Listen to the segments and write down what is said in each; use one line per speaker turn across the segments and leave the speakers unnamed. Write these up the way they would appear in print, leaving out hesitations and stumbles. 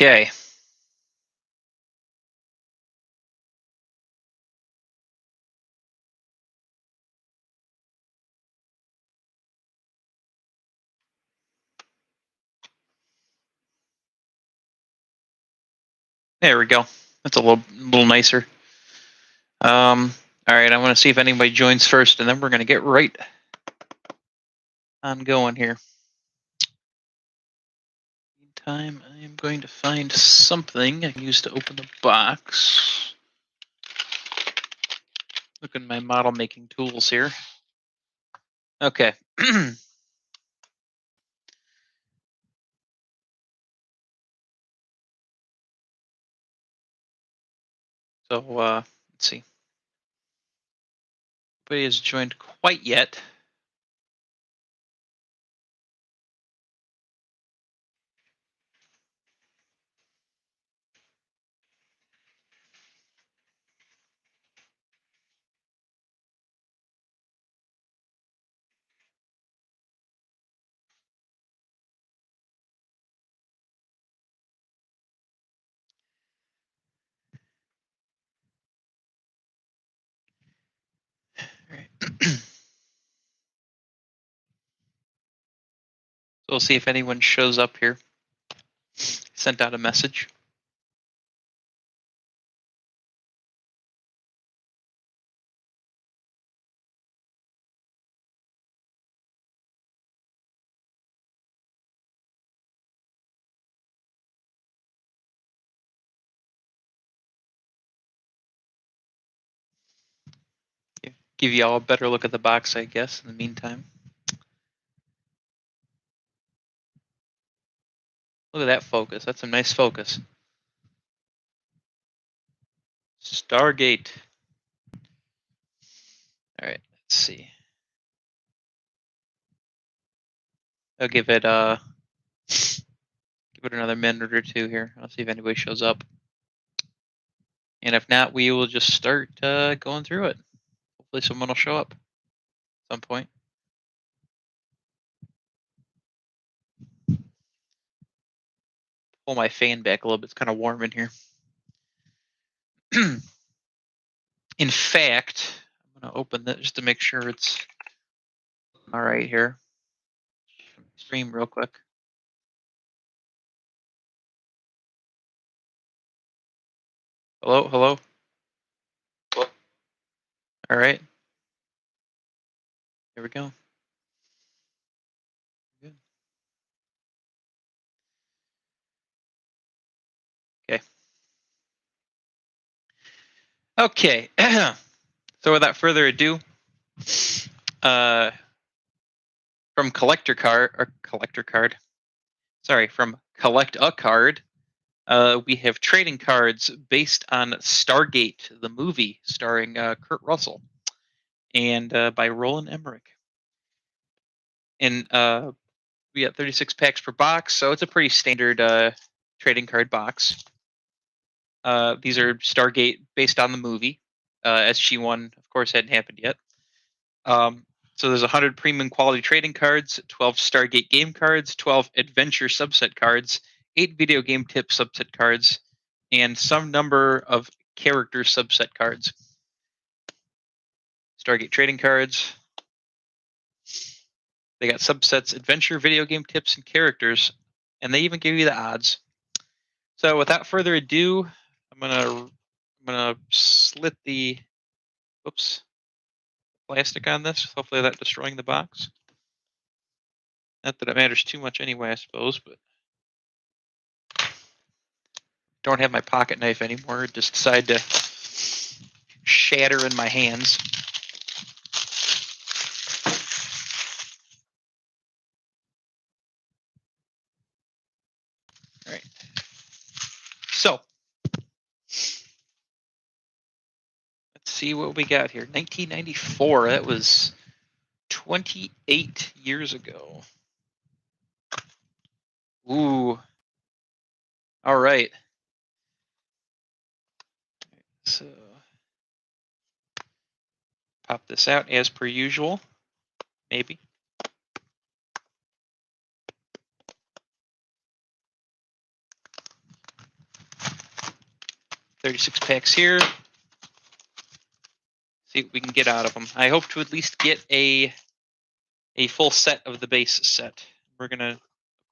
Okay. There we go. That's a little nicer. All right, I want to see if anybody joins first, and then we're going to get right on going here. Meantime, I am going to find something I can use to open the box. Look at my model making tools here. Okay. So let's see. Nobody has joined quite yet. All right. So we'll see if anyone shows up here. Sent out a message. Give you all a better look at the box, I guess, in the meantime. Look at that focus. That's a nice focus. Stargate. All right, let's see. I'll give it another minute or two here. I'll see if anybody shows up. And if not, we will just start going through it. Hopefully someone will show up at some point. Pull my fan back a little bit. It's kind of warm in here. In fact, I'm going to open that just to make sure it's all right here. Stream real quick. Hello, hello. All right. Here we go. Good. Okay. Okay. So without further ado, from Collect a Card, we have trading cards based on Stargate, the movie starring Kurt Russell, and by Roland Emmerich. And we got 36 packs per box, so it's a pretty standard trading card box. These are Stargate based on the movie. SG1, of course, hadn't happened yet. So there's 100 premium quality trading cards, 12 Stargate game cards, 12 adventure subset cards, 8 video game tip subset cards, and some number of character subset cards. Stargate trading cards. They got subsets, adventure, video game tips, and characters, and they even give you the odds. So without further ado, I'm gonna slit the plastic on this. Hopefully that's destroying the box. Not that it matters too much anyway, I suppose, but don't have my pocket knife anymore. Just decided to shatter in my hands. All right. So let's see what we got here. 1994. That was 28 years ago. Ooh. All right. So pop this out as per usual. Maybe. 36 packs here. See what we can get out of them. I hope to at least get a full set of the base set. We're gonna, of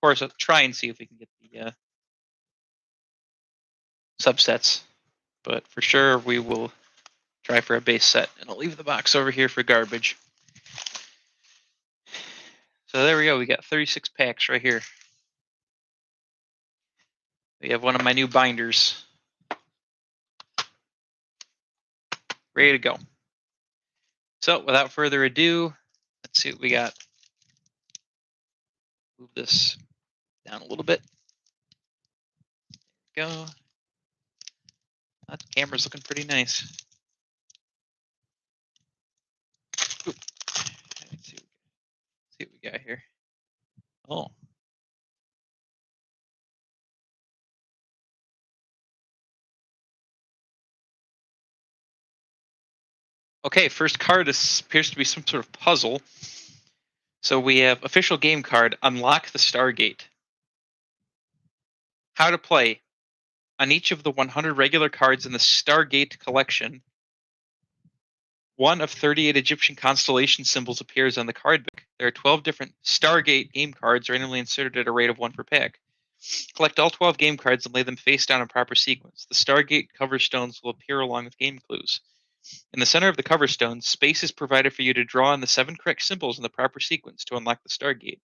course, try and see if we can get the subsets, but for sure we will try for a base set. And I'll leave the box over here for garbage. So there we go. We got 36 packs right here. We have one of my new binders ready to go. So without further ado, let's see what we got. Move this down a little bit. There we go. That camera's looking pretty nice. Ooh. Let's see what we got here. Oh. Okay, first card appears to be some sort of puzzle. So we have official game card, unlock the Stargate. How to play. On each of the 100 regular cards in the Stargate collection, one of 38 Egyptian constellation symbols appears on the card book. There are 12 different Stargate game cards randomly inserted at a rate of 1 per pack. Collect all 12 game cards and lay them face down in proper sequence. The Stargate cover stones will appear along with game clues. In the center of the cover stone, space is provided for you to draw on the 7 correct symbols in the proper sequence to unlock the Stargate.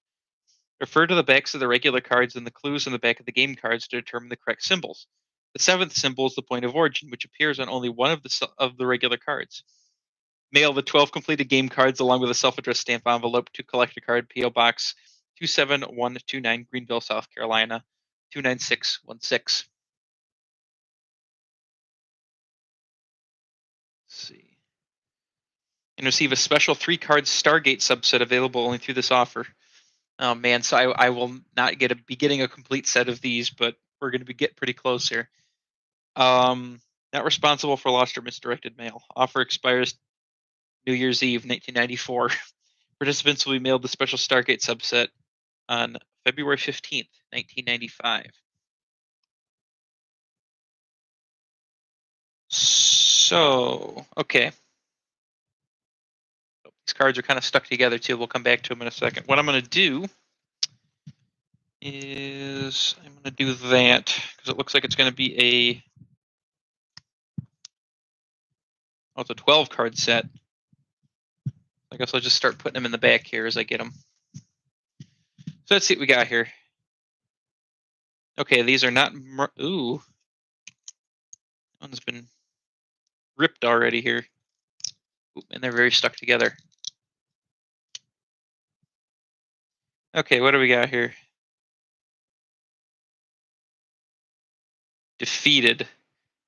Refer to the backs of the regular cards and the clues on the back of the game cards to determine the correct symbols. The 7th symbol is the point of origin, which appears on only one of the regular cards. Mail the 12 completed game cards along with a self-addressed stamp envelope to Collector Card P.O. Box 27129, Greenville, South Carolina 29616. Let's see. And receive a special 3-card Stargate subset available only through this offer. Oh man, so I will not be getting a complete set of these, but we're going to get pretty close here. Not responsible for lost or misdirected mail. Offer expires New Year's Eve, 1994. Participants will be mailed the special Stargate subset on February 15th, 1995. So, okay. These cards are kind of stuck together too. We'll come back to them in a second. What I'm going to do is I'm going to do that because it looks like it's going to be it's a 12 card set. I guess I'll just start putting them in the back here as I get them. So let's see what we got here. Okay, these are not. Ooh. One's been ripped already here. Ooh, and they're very stuck together. Okay, what do we got here? Defeated.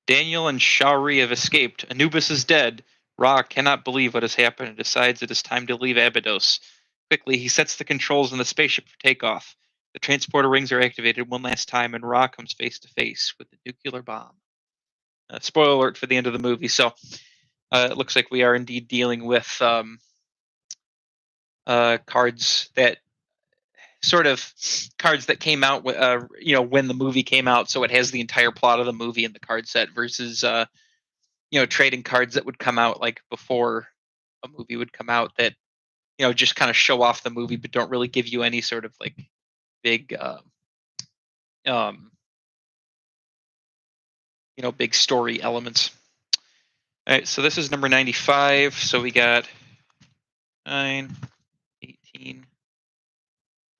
Daniel and Shaori have escaped. Anubis is dead. Ra cannot believe what has happened and decides it is time to leave Abydos. Quickly, he sets the controls on the spaceship for takeoff. The transporter rings are activated one last time, and Ra comes face to face with the nuclear bomb. Spoiler alert for the end of the movie. So it looks like we are indeed dealing with cards that came out when the movie came out, so it has the entire plot of the movie in the card set versus trading cards that would come out like before a movie would come out that just kind of show off the movie but don't really give you any sort of like big big story elements. All right, so this is number 95. So we got 9, 18,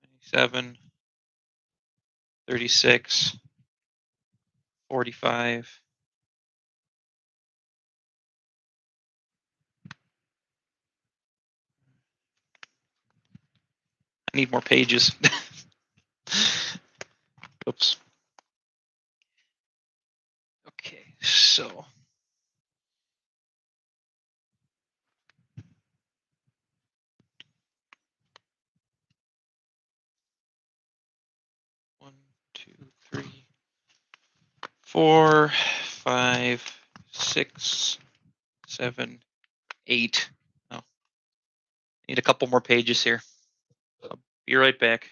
27, 36, 45. I need more pages. Oops. Okay, so one, 2, 3, 4, 5, 6, 7, 8. Oh, need a couple more pages here. I'll be right back.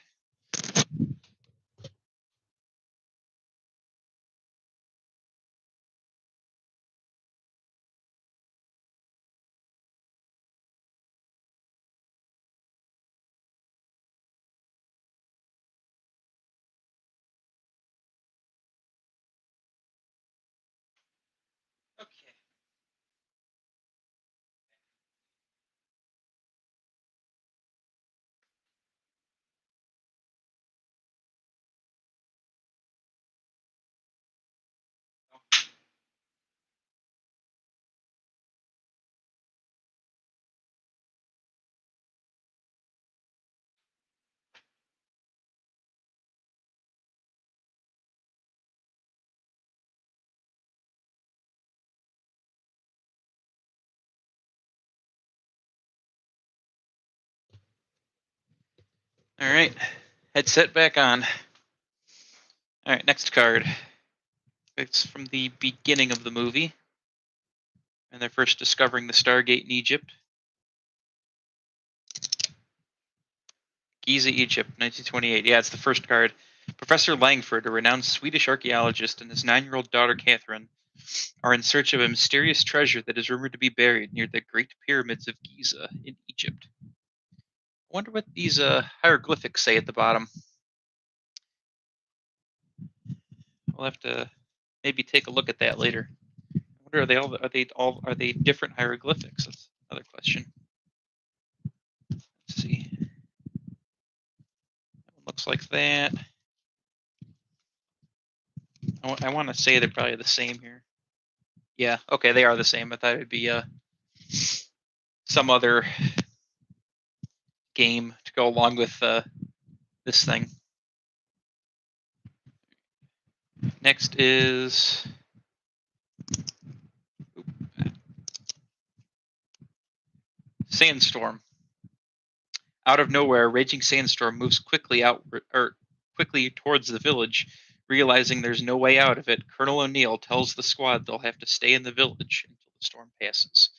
All right, headset back on. All right, next card. It's from the beginning of the movie, and they're first discovering the Stargate in Egypt. Giza, Egypt, 1928. Yeah, it's the first card. Professor Langford, a renowned Swedish archaeologist, and his 9-year-old daughter Catherine are in search of a mysterious treasure that is rumored to be buried near the Great Pyramids of Giza in Egypt. I wonder what these hieroglyphics say at the bottom. We'll have to maybe take a look at that later. I wonder, are they different hieroglyphics? That's another question. Let's see. That one looks like that. I want to say they're probably the same here. Yeah, okay, they are the same. I thought it would be some other game to go along with this thing. Next is Sandstorm. Out of nowhere, a raging sandstorm moves quickly towards the village. Realizing there's no way out of it, Colonel O'Neill tells the squad they'll have to stay in the village until the storm passes.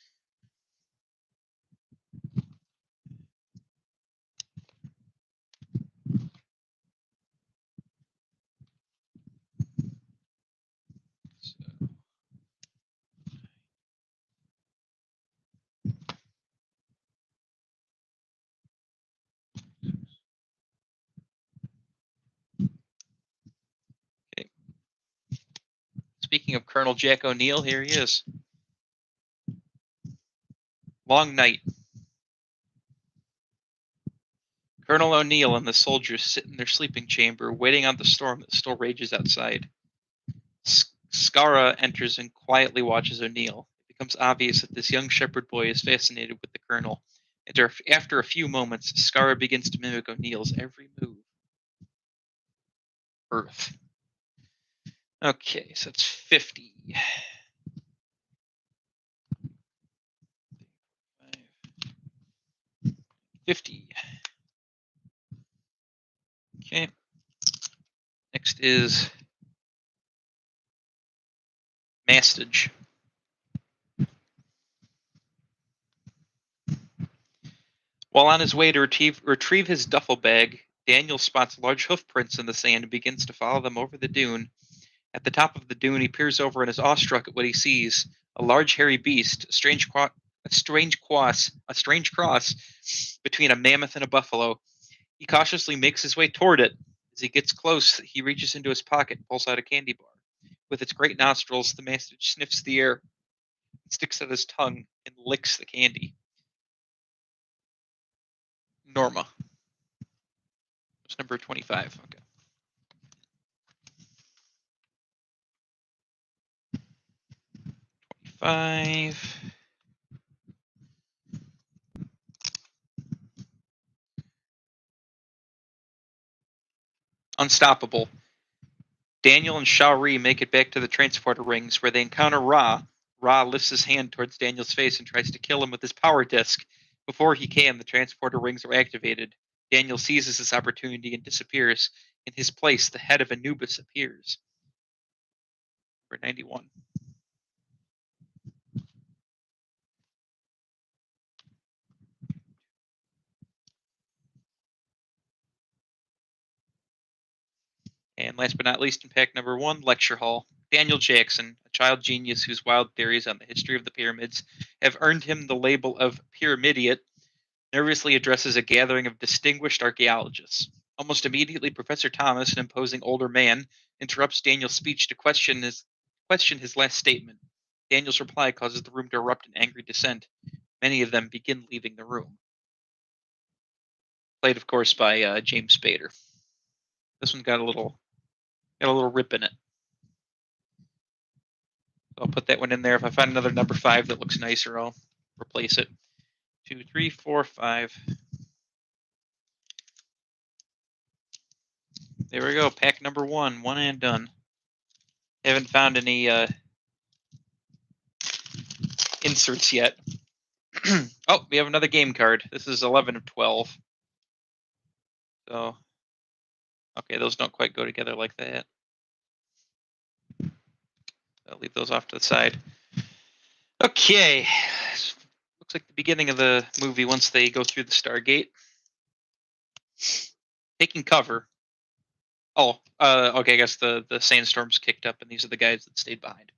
Okay. Speaking of Colonel Jack O'Neill, here he is. Long night. Colonel O'Neill and the soldiers sit in their sleeping chamber, waiting on the storm that still rages outside. Skara enters and quietly watches O'Neill. It becomes obvious that this young shepherd boy is fascinated with the colonel. After a few moments, Skara begins to mimic O'Neill's every move. Earth. Okay, so it's 50. 50. Okay. Next is Mastage. While on his way to retrieve his duffel bag, Daniel spots large hoof prints in the sand and begins to follow them over the dune. At the top of the dune, he peers over and is awestruck at what he sees: a large hairy beast, a strange cross between a mammoth and a buffalo. He cautiously makes his way toward it. As he gets close, he reaches into his pocket and pulls out a candy bar. With its great nostrils, the Mastage sniffs the air, sticks out his tongue, and licks the candy. Norma. It's number 25. Okay. 25. Unstoppable. Daniel and Shaori make it back to the transporter rings, where they encounter Ra. Ra lifts his hand towards Daniel's face and tries to kill him with his power disc. Before he can, the transporter rings are activated. Daniel seizes this opportunity and disappears. In his place, the head of Anubis appears. For 91. And last but not least, in pack number 1, Lecture Hall. Daniel Jackson, a child genius whose wild theories on the history of the pyramids have earned him the label of Pyramidiot, nervously addresses a gathering of distinguished archaeologists. Almost immediately, Professor Thomas, an imposing older man, interrupts Daniel's speech to question his last statement. Daniel's reply causes the room to erupt in angry dissent. Many of them begin leaving the room. Played, of course, by James Spader. This one got a little rip in it. I'll put that one in there. If I find another number 5 that looks nicer, I'll replace it. 2, 3, 4, 5. There we go. Pack number 1. One and done. Haven't found any inserts yet. Oh, we have another game card. This is 11 of 12. So, okay, those don't quite go together like that. I'll leave those off to the side. Okay, looks like the beginning of the movie once they go through the Stargate. Taking cover. Oh, okay, I guess the sandstorm's kicked up, and these are the guys that stayed behind.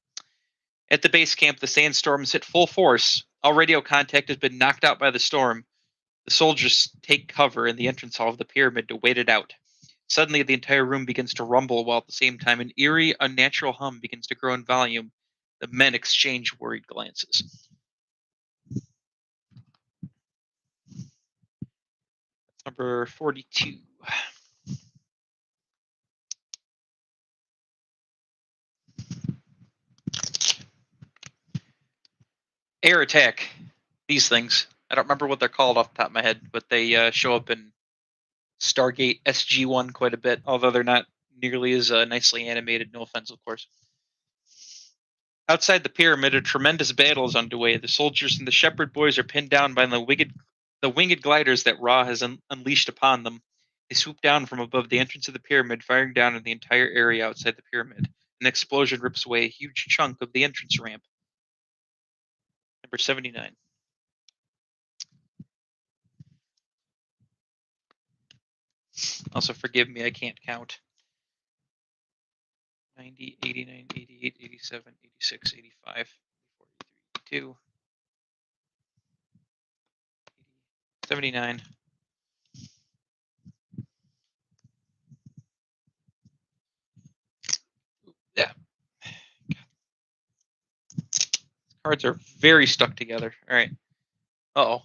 At the base camp, the sandstorms hit full force. All radio contact has been knocked out by the storm. The soldiers take cover in the entrance hall of the pyramid to wait it out. Suddenly, the entire room begins to rumble, while at the same time, an eerie, unnatural hum begins to grow in volume. The men exchange worried glances. Number 42. Air attack. These things. I don't remember what they're called off the top of my head, but they show up in Stargate SG-1 quite a bit, although they're not nearly as nicely animated. No offense, of course. Outside the pyramid, a tremendous battle is underway. The soldiers and the shepherd boys are pinned down by the winged gliders that Ra has unleashed upon them. They swoop down from above the entrance of the pyramid, firing down on the entire area outside the pyramid. An explosion rips away a huge chunk of the entrance ramp. Number 79. Also, forgive me, I can't count. 90, 89, 88, 87, 86, 85, 84, 83, 82, 79. Yeah. Cards are very stuck together. All right. Uh-oh.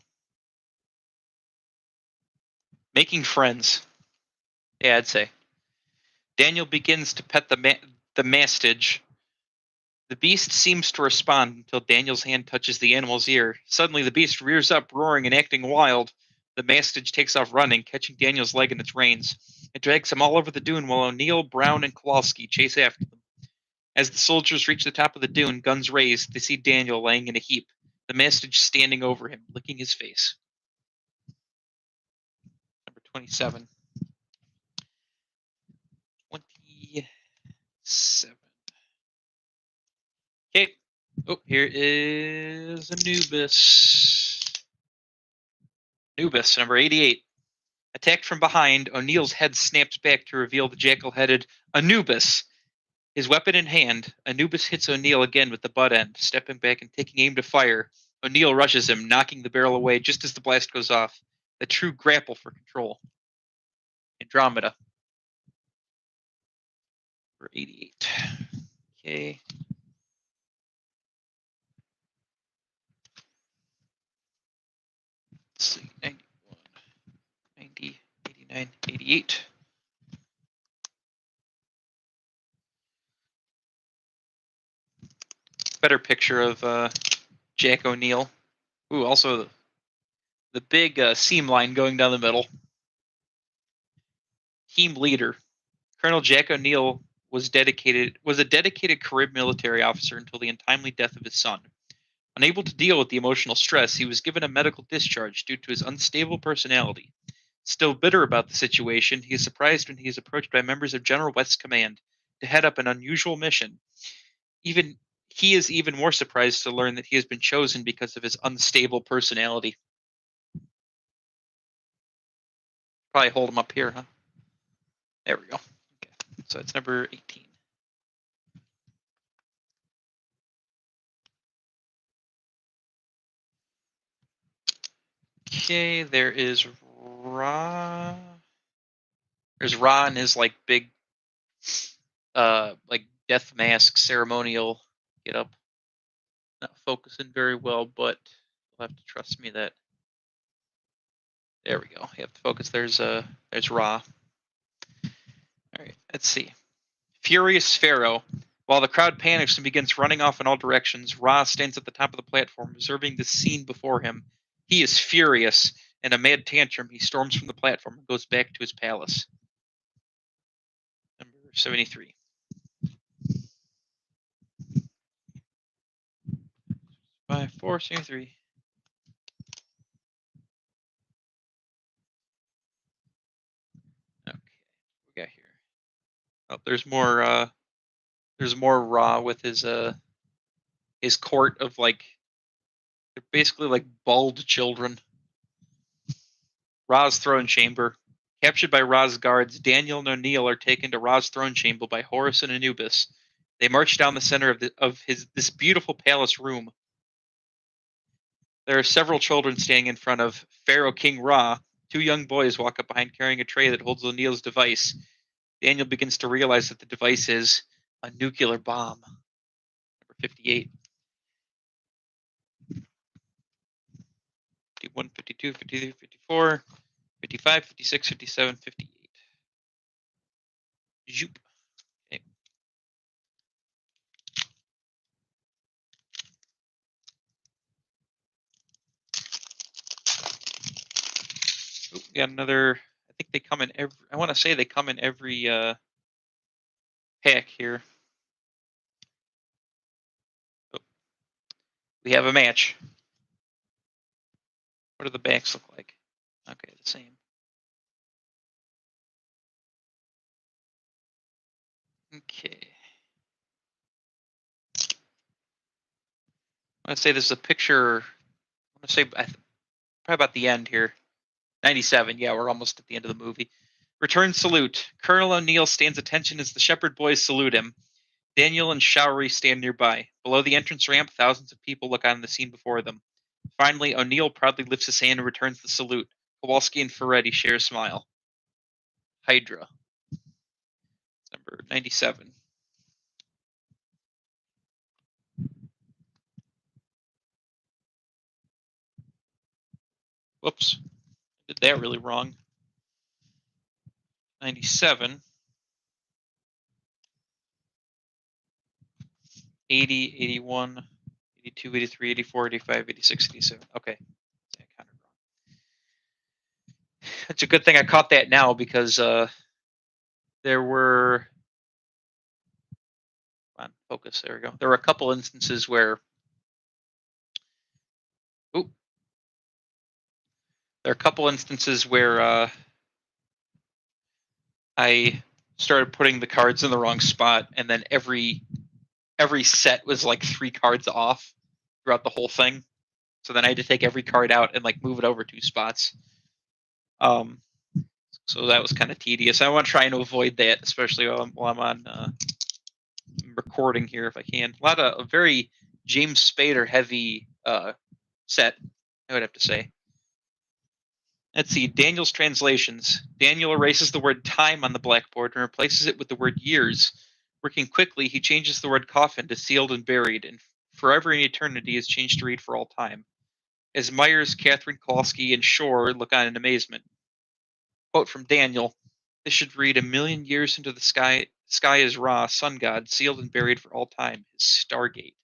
Making friends. Yeah, I'd say. Daniel begins to pet the mastage. The beast seems to respond until Daniel's hand touches the animal's ear. Suddenly, the beast rears up, roaring and acting wild. The mastage takes off running, catching Daniel's leg in its reins. It drags him all over the dune while O'Neill, Brown, and Kowalski chase after them. As the soldiers reach the top of the dune, guns raised, they see Daniel laying in a heap, the mastage standing over him, licking his face. Number 27. 27. Okay. Oh, here is Anubis. Anubis, number 88. Attacked from behind, O'Neill's head snaps back to reveal the jackal-headed Anubis. His weapon in hand, Anubis hits O'Neill again with the butt end, stepping back and taking aim to fire. O'Neill rushes him, knocking the barrel away just as the blast goes off. A true grapple for control. Andromeda. For 88. Okay. Let's see. 91, 90, 89, 88. Better picture of Jack O'Neill. Ooh, also the big seam line going down the middle. Team leader. Colonel Jack O'Neill was a dedicated career military officer until the untimely death of his son. Unable to deal with the emotional stress, he was given a medical discharge due to his unstable personality. Still bitter about the situation, he is surprised when he is approached by members of General West's command to head up an unusual mission. He is even more surprised to learn that he has been chosen because of his unstable personality. Probably hold him up here, huh? There we go. Okay. So it's number 18. Okay, there is Ra. There's Ra and his like big like death mask ceremonial get up. Not focusing very well, but you'll have to trust me that. There we go. You have to focus. There's Ra. All right, let's see. Furious Pharaoh. While the crowd panics and begins running off in all directions, Ra stands at the top of the platform, observing the scene before him. He is furious. In a mad tantrum, he storms from the platform and goes back to his palace. Number 73. 5, 4, 73. Oh, there's more Ra with his court of like, they're basically like bald children. Ra's throne chamber. Captured by Ra's guards, Daniel and O'Neill are taken to Ra's throne chamber by Horus and Anubis. They march down the center of this beautiful palace room. There are several children standing in front of Pharaoh King Ra. Two young boys walk up behind carrying a tray that holds O'Neill's device. Daniel begins to realize that the device is a nuclear bomb. Number 58. 51, 52, 53, 54, 55, 56, 57, 58. Zoop. Okay. Oop, we got another. I think they come in every. I want to say they come in every pack here. Oh, we have a match. What do the backs look like? Okay, the same. Okay. I want to say this is a picture. I want to say probably about the end here. 97. Yeah, we're almost at the end of the movie. Return salute. Colonel O'Neill stands attention as the shepherd boys salute him. Daniel and Showery stand nearby. Below the entrance ramp, thousands of people look on the scene before them. Finally, O'Neill proudly lifts his hand and returns the salute. Kowalski and Ferretti share a smile. Hydra. Number 97. Whoops. Did that really wrong. 97. 80, 81, 82, 83, 84, 85, 86, 87. Okay. That kind of wrong. It's a good thing I caught that now because there were. Come on, focus. There we go. There were a couple instances where. Oop. There are a couple instances where I started putting the cards in the wrong spot, and then every set was like 3 cards off throughout the whole thing. So then I had to take every card out and like move it over 2 spots. So that was kind of tedious. I want to try and avoid that, especially while I'm on recording here if I can. A lot of a very James Spader heavy set, I would have to say. Let's see, Daniel's translations. Daniel erases the word time on the blackboard and replaces it with the word years. Working quickly, he changes the word coffin to sealed and buried, and forever and eternity is changed to read for all time. As Myers, Catherine Kowalski, and Shore look on in amazement. Quote from Daniel, this should read, a million years into the sky is Ra, sun god, sealed and buried for all time, his Stargate.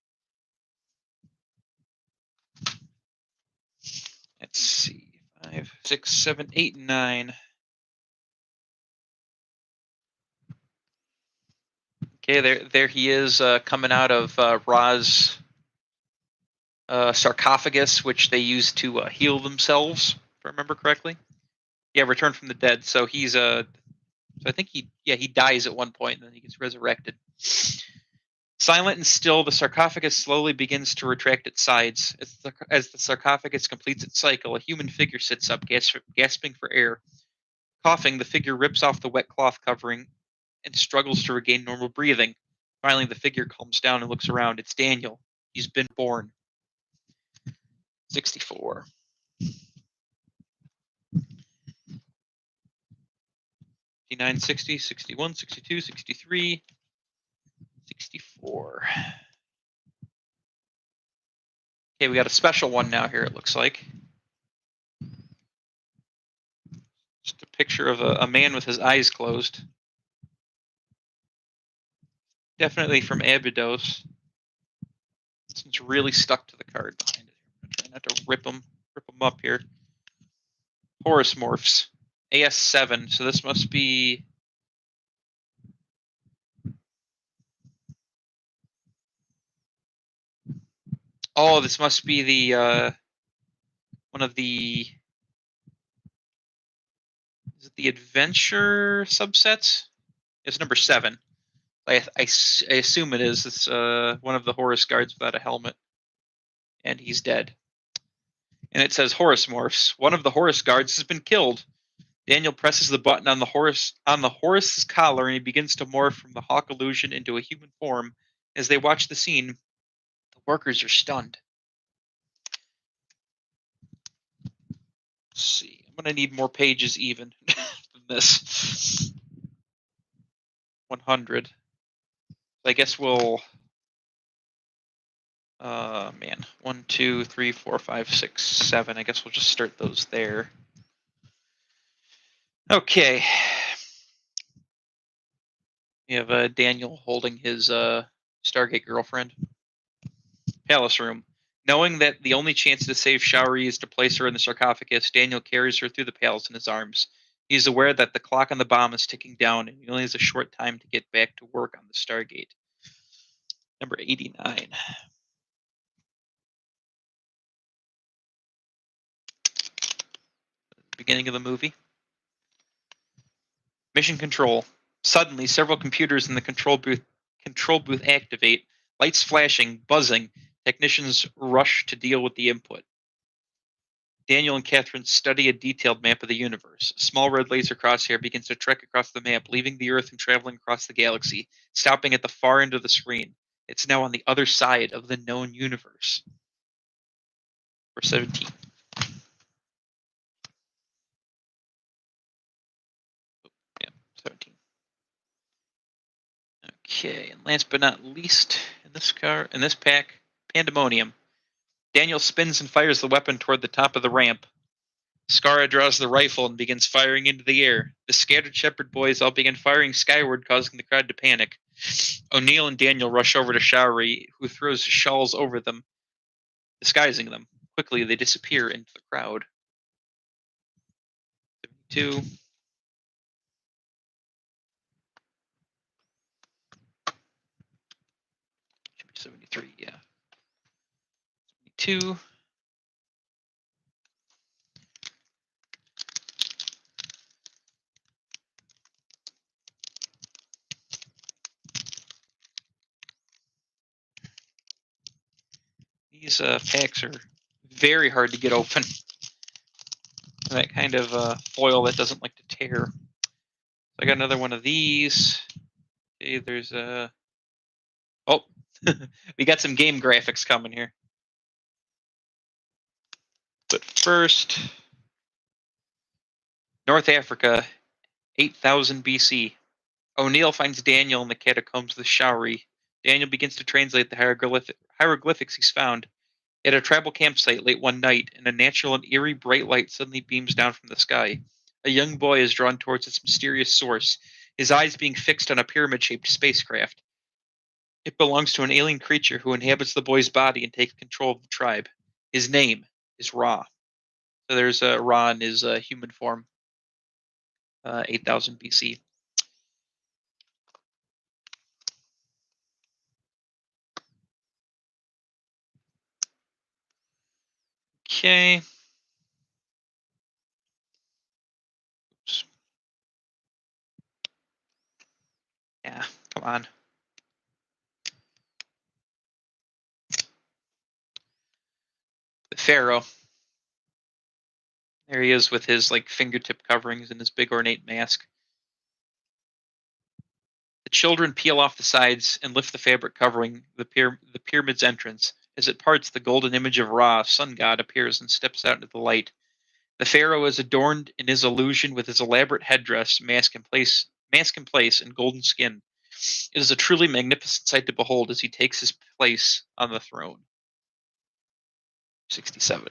Let's see, 5, 6, 7, 8, 9. Okay, there he is coming out of Ra's sarcophagus, which they use to heal themselves, if I remember correctly. Yeah, Return from the Dead. So he's so I think he dies at one point and then he gets resurrected. Silent and still, the sarcophagus slowly begins to retract its sides. As the sarcophagus completes its cycle, a human figure sits up, gasping for air. Coughing, the figure rips off the wet cloth covering and struggles to regain normal breathing. Finally, the figure calms down and looks around. It's Daniel. He's been born. 64. 59, 60, 61, 62, 63, 64. Okay, we got a special one now here, it looks like. Just a picture of a man with his eyes closed. Definitely from Abydos. This one's really stuck to the card behind it. I'm trying not to rip them up here. Horus Morphs. AS7, so this must be... Oh, this must be the... one of the... Is it the Adventure subsets? It's number 7. I assume it is. It's one of the Horus guards without a helmet, and he's dead. And it says Horus morphs. One of the Horus guards has been killed. Daniel presses the button on the Horus's collar, and he begins to morph from the hawk illusion into a human form. As they watch the scene, the workers are stunned. Let's see. I'm going to need more pages even than this. 100. I guess we'll... man. 1, 2, 3, 4, 5, 6, 7. I guess we'll just start those there. Okay. We have Daniel holding his Stargate girlfriend. Palace room. Knowing that the only chance to save Shaori is to place her in the sarcophagus, Daniel carries her through the palace in his arms. He is aware that the clock on the bomb is ticking down, and he only has a short time to get back to work on the Stargate. Number 89. Beginning of the movie. Mission control. Suddenly, several computers in the control booth activate, lights flashing, buzzing. Technicians rush to deal with the input. Daniel and Catherine study a detailed map of the universe. A small red laser crosshair begins to trek across the map, leaving the Earth and traveling across the galaxy, stopping at the far end of the screen. It's now on the other side of the known universe. Number 17. Yeah, 17. Okay, and last but not least, in this pack, Pandemonium. Daniel spins and fires the weapon toward the top of the ramp. Skara draws the rifle and begins firing into the air. The scattered shepherd boys all begin firing skyward, causing the crowd to panic. O'Neill and Daniel rush over to Shaori, who throws shawls over them, disguising them. Quickly, they disappear into the crowd. 72. 73, yeah. 72. These packs are very hard to get open. That kind of foil that doesn't like to tear. So I got another one of these. Okay, there's a... Oh, we got some game graphics coming here. But first, North Africa, 8000 BC. O'Neill finds Daniel in the catacombs of the Shaori. Daniel begins to translate the hieroglyphics he's found. At a tribal campsite late one night, an unnatural and eerie bright light suddenly beams down from the sky. A young boy is drawn towards its mysterious source, his eyes being fixed on a pyramid-shaped spacecraft. It belongs to an alien creature who inhabits the boy's body and takes control of the tribe. His name is Ra. So there's Ra in his human form, 8000 BC. Okay. Oops. Yeah, come on. The Pharaoh. There he is with his like fingertip coverings and his big ornate mask. The children peel off the sides and lift the fabric covering the pyramid's entrance. As it parts, the golden image of Ra, sun god, appears and steps out into the light. The pharaoh is adorned in his illusion with his elaborate headdress, mask in place, and golden skin. It is a truly magnificent sight to behold as he takes his place on the throne. 67.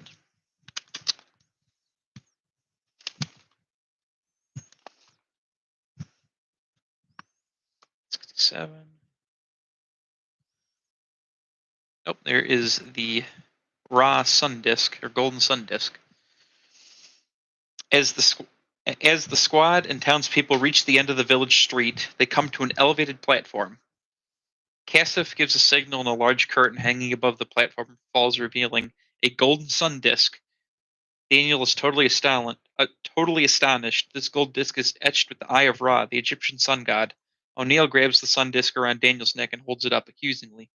67. Oh, there is the Ra sun disk, or golden sun disk. As the squad and townspeople reach the end of the village street, they come to an elevated platform. Cassif gives a signal and a large curtain hanging above the platform falls, revealing a golden sun disk. Daniel is totally astonished. This gold disk is etched with the eye of Ra, the Egyptian sun god, O'Neill grabs the sun disk around Daniel's neck and holds it up accusingly.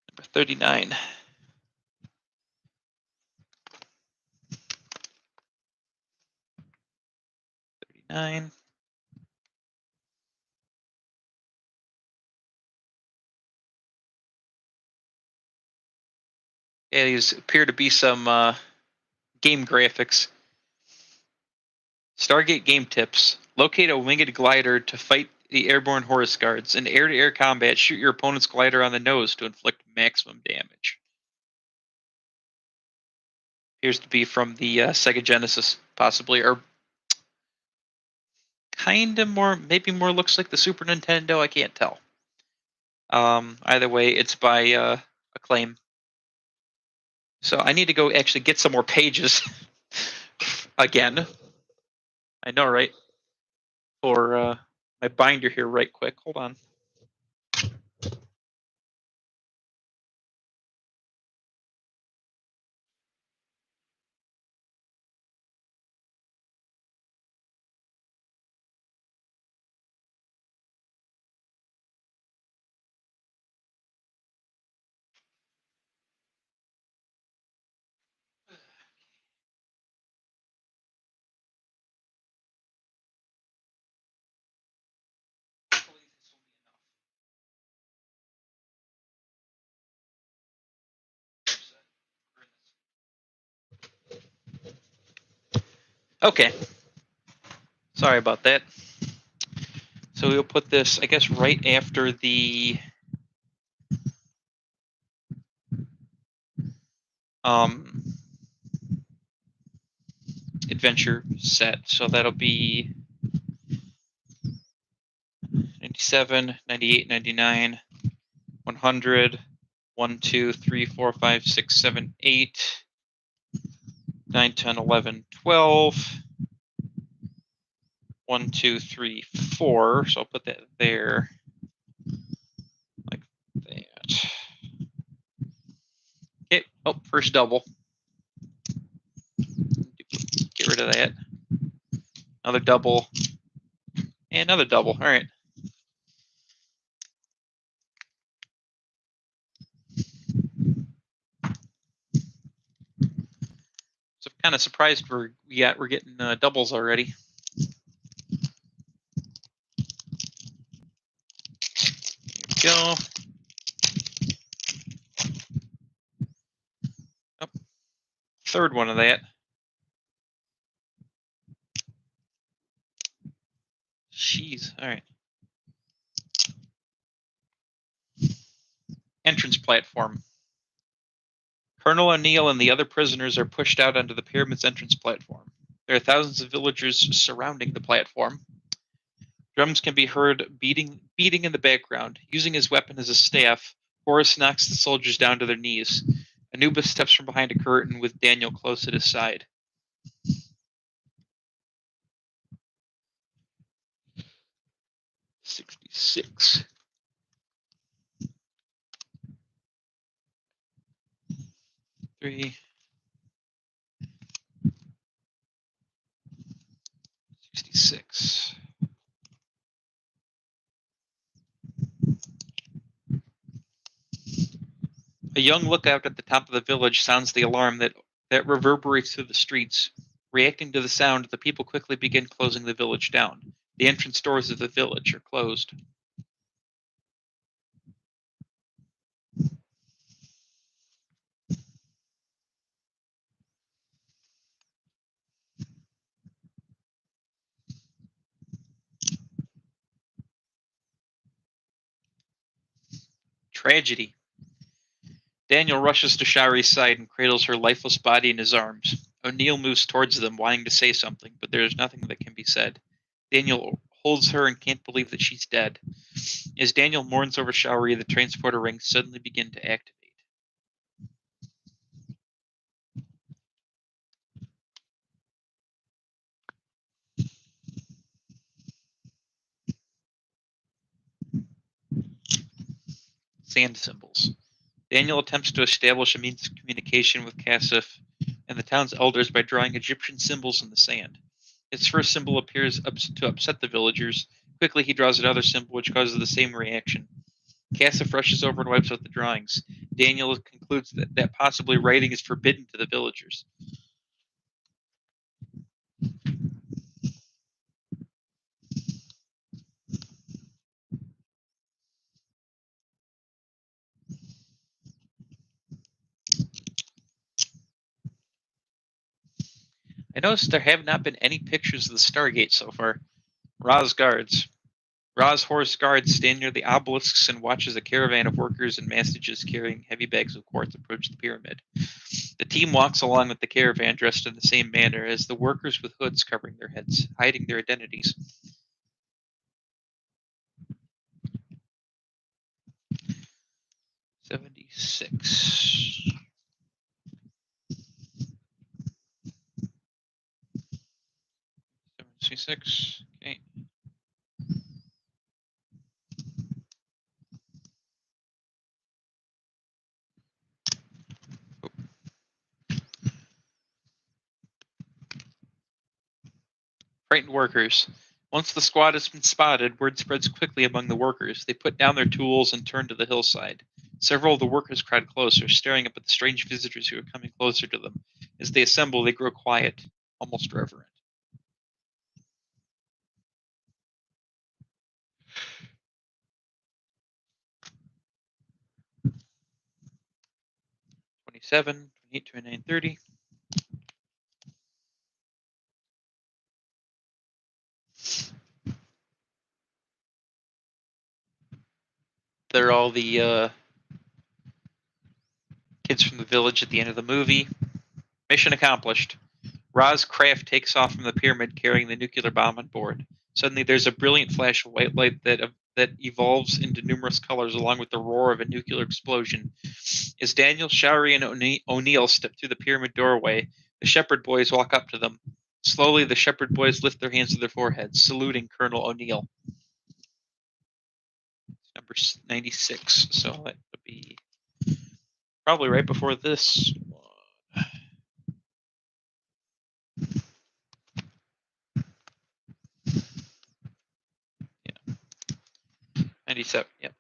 Number 39. 39. Yeah, these appear to be some game graphics. Stargate game tips. Locate a winged glider to fight the airborne Horus guards. In air-to-air combat, shoot your opponent's glider on the nose to inflict maximum damage. Appears to be from the Sega Genesis, possibly, or kind of maybe more looks like the Super Nintendo. I can't tell. Either way, it's by Acclaim. So I need to go actually get some more pages again. I know, right? For my binder here, right quick. Hold on. Okay. Sorry about that. So we'll put this, I guess, right after the adventure set. So that'll be 97, 98, 99, 100, 1, 2, 3, 4, 5, 6, 7, 8, 9, 10, 11, 12, 1, 2, 3, 4. So I'll put that there like that. Okay. Oh, first double. Get rid of that. Another double. And another double. All right. So I'm kind of surprised we're getting doubles already. Here we go. Oh, third one of that. Jeez. All right. Entrance platform. Colonel O'Neill and the other prisoners are pushed out onto the pyramid's entrance platform. There are thousands of villagers surrounding the platform. Drums can be heard beating in the background. Using his weapon as a staff, Horus knocks the soldiers down to their knees. Anubis steps from behind a curtain with Daniel close at his side. $66. $3. 66. A young lookout at the top of the village sounds the alarm that reverberates through the streets. Reacting to the sound, the people quickly begin closing the village down. The entrance doors of the village are closed. Tragedy. Daniel rushes to Shari's side and cradles her lifeless body in his arms. O'Neill moves towards them, wanting to say something, but there is nothing that can be said. Daniel holds her and can't believe that she's dead. As Daniel mourns over Shari, the transporter rings suddenly begin to activate. Sand symbols. Daniel attempts to establish a means of communication with Kasif and the town's elders by drawing Egyptian symbols in the sand. Its first symbol appears to upset the villagers, Quickly, he draws another symbol, which causes the same reaction. Kasif rushes over and wipes out the drawings. Daniel concludes that possibly writing is forbidden to the villagers. I noticed there have not been any pictures of the Stargate so far. Ra's horse guards stand near the obelisks and watch as a caravan of workers and messages carrying heavy bags of quartz approach the pyramid. The team walks along with the caravan dressed in the same manner as the workers with hoods covering their heads, hiding their identities. '76. 76. Okay. Frightened workers. Once the squad has been spotted, word spreads quickly among the workers. They put down their tools and turn to the hillside. Several of the workers crowd closer, staring up at the strange visitors who are coming closer to them. As they assemble, they grow quiet, almost reverent. '27, '28, '29, '30. They're all the kids from the village at the end of the movie. Mission accomplished. Ra's craft takes off from the pyramid carrying the nuclear bomb on board. Suddenly, there's a brilliant flash of white light that evolves into numerous colors along with the roar of a nuclear explosion. As Daniel, Showery, and O'Neill step through the pyramid doorway, the Shepherd boys walk up to them. Slowly, the Shepherd boys lift their hands to their foreheads, saluting Colonel O'Neill. It's number 96, so that would be probably right before this. 97, yep.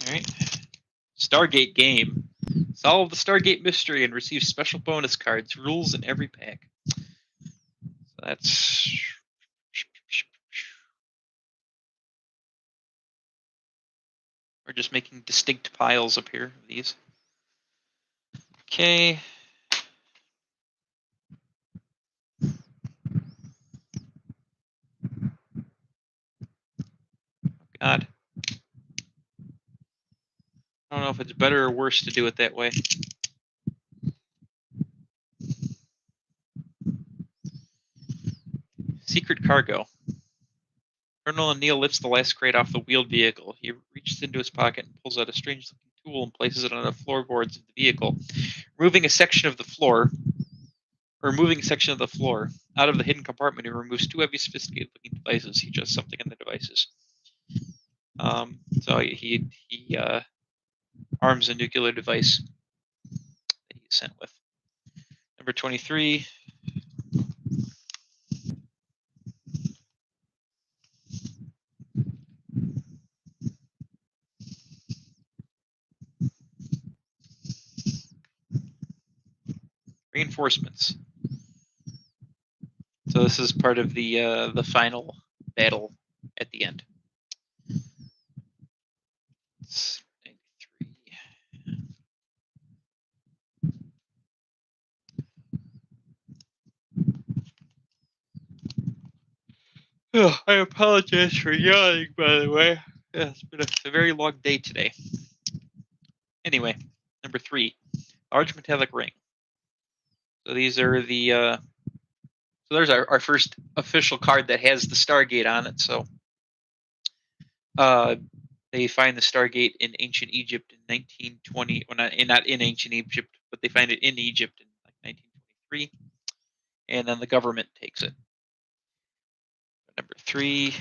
All right. Stargate game. Solve the Stargate mystery and receive special bonus cards, rules in every pack. So that's. We're just making distinct piles up here of these. Okay. God. I don't know if it's better or worse to do it that way. Secret cargo. Colonel O'Neill lifts the last crate off the wheeled vehicle. He reaches into his pocket and pulls out a strange-looking tool and places it on the floorboards of the vehicle. Moving a section of the floor out of the hidden compartment, he removes two heavy, sophisticated-looking devices. He adjusts something in the devices. So he arms a nuclear device that he's sent with. Number 23. Reinforcements. So this is part of the final battle at the end. It's 93. Oh, I apologize for yawning, by the way. Yeah, it's been a very long day today. Anyway, number 3, large metallic ring. So these are the. So there's our first official card that has the Stargate on it. So they find the Stargate in ancient Egypt in 1920. Well, not in ancient Egypt, but they find it in Egypt in like 1923, and then the government takes it. Number 3.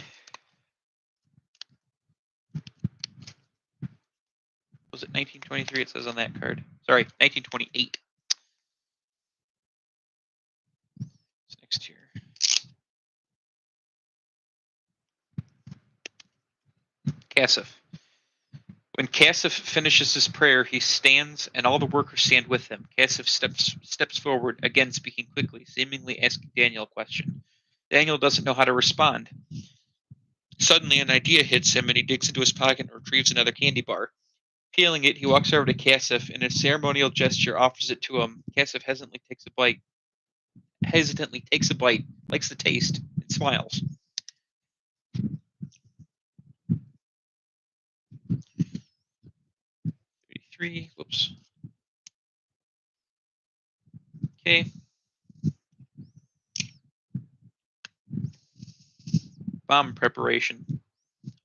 Was it 1923? It says on that card. Sorry, 1928. What's next here? Cassif. When Cassif finishes his prayer, he stands, and all the workers stand with him. Cassif steps forward, again speaking quickly, seemingly asking Daniel a question. Daniel doesn't know how to respond. Suddenly, an idea hits him, and he digs into his pocket and retrieves another candy bar. Feeling it, he walks over to Cassif, and in a ceremonial gesture offers it to him. Cassif hesitantly takes a bite, likes the taste, and smiles. Whoops. Okay. Bomb preparation.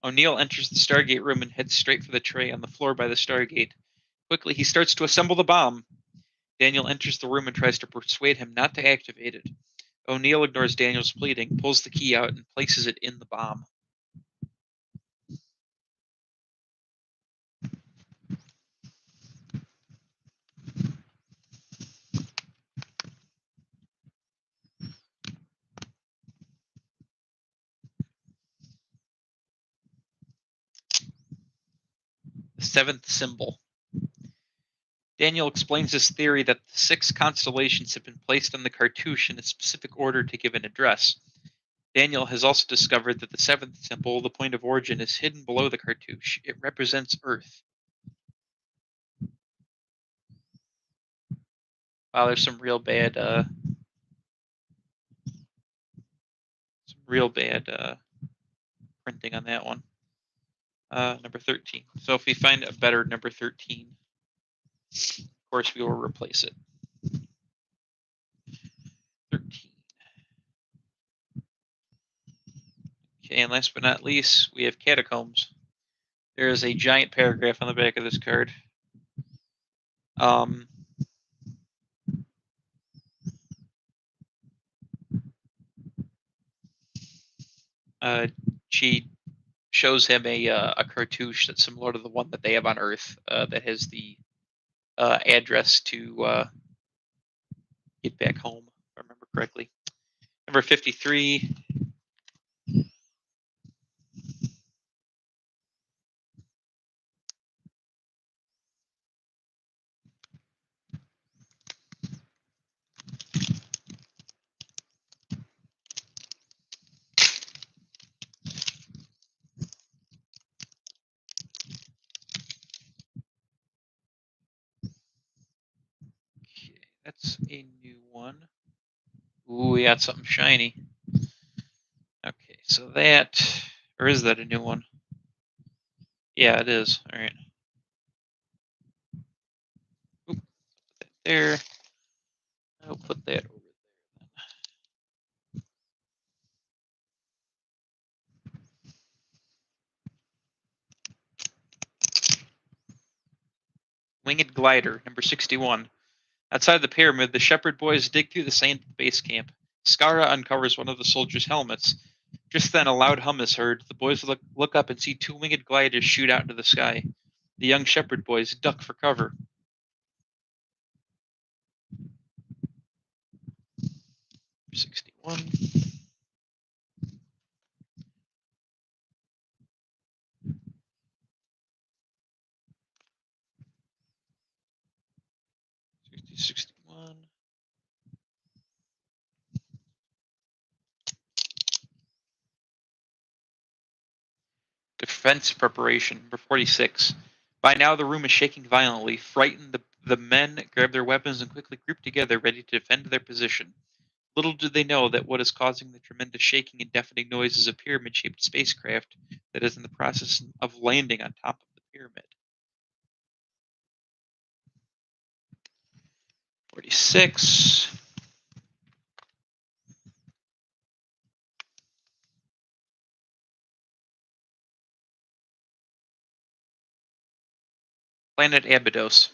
O'Neill enters the Stargate room and heads straight for the tray on the floor by the Stargate. Quickly, he starts to assemble the bomb. Daniel enters the room and tries to persuade him not to activate it. O'Neill ignores Daniel's pleading, pulls the key out, and places it in the bomb. The seventh symbol. Daniel explains his theory that the 6 constellations have been placed on the cartouche in a specific order to give an address. Daniel has also discovered that the 7th symbol, the point of origin, is hidden below the cartouche. It represents Earth. Wow, there's some real bad printing on that one. Number 13. So if we find a better number 13, of course we will replace it. 13. Okay, and last but not least, we have catacombs. There is a giant paragraph on the back of this card. She shows him a cartouche that's similar to the one that they have on Earth, that has the address to get back home, if I remember correctly. Number 53. Okay, that's a new one. Ooh, we got something shiny. Okay, so that, or is that a new one? Yeah, it is. All right. Oop, put that there. I'll put that over there. Winged glider, number 61. Outside the pyramid, the shepherd boys dig through the sand at the base camp. Skara uncovers one of the soldiers' helmets. Just then, a loud hum is heard. The boys look up and see 2 winged gliders shoot out into the sky. The young shepherd boys duck for cover. 61. 61. Defense preparation, number 46. By now, the room is shaking violently. Frightened, the men grab their weapons and quickly group together, ready to defend their position. Little do they know that what is causing the tremendous shaking and deafening noise is a pyramid-shaped spacecraft that is in the process of landing on top of the pyramid. 46. Planet Abydos.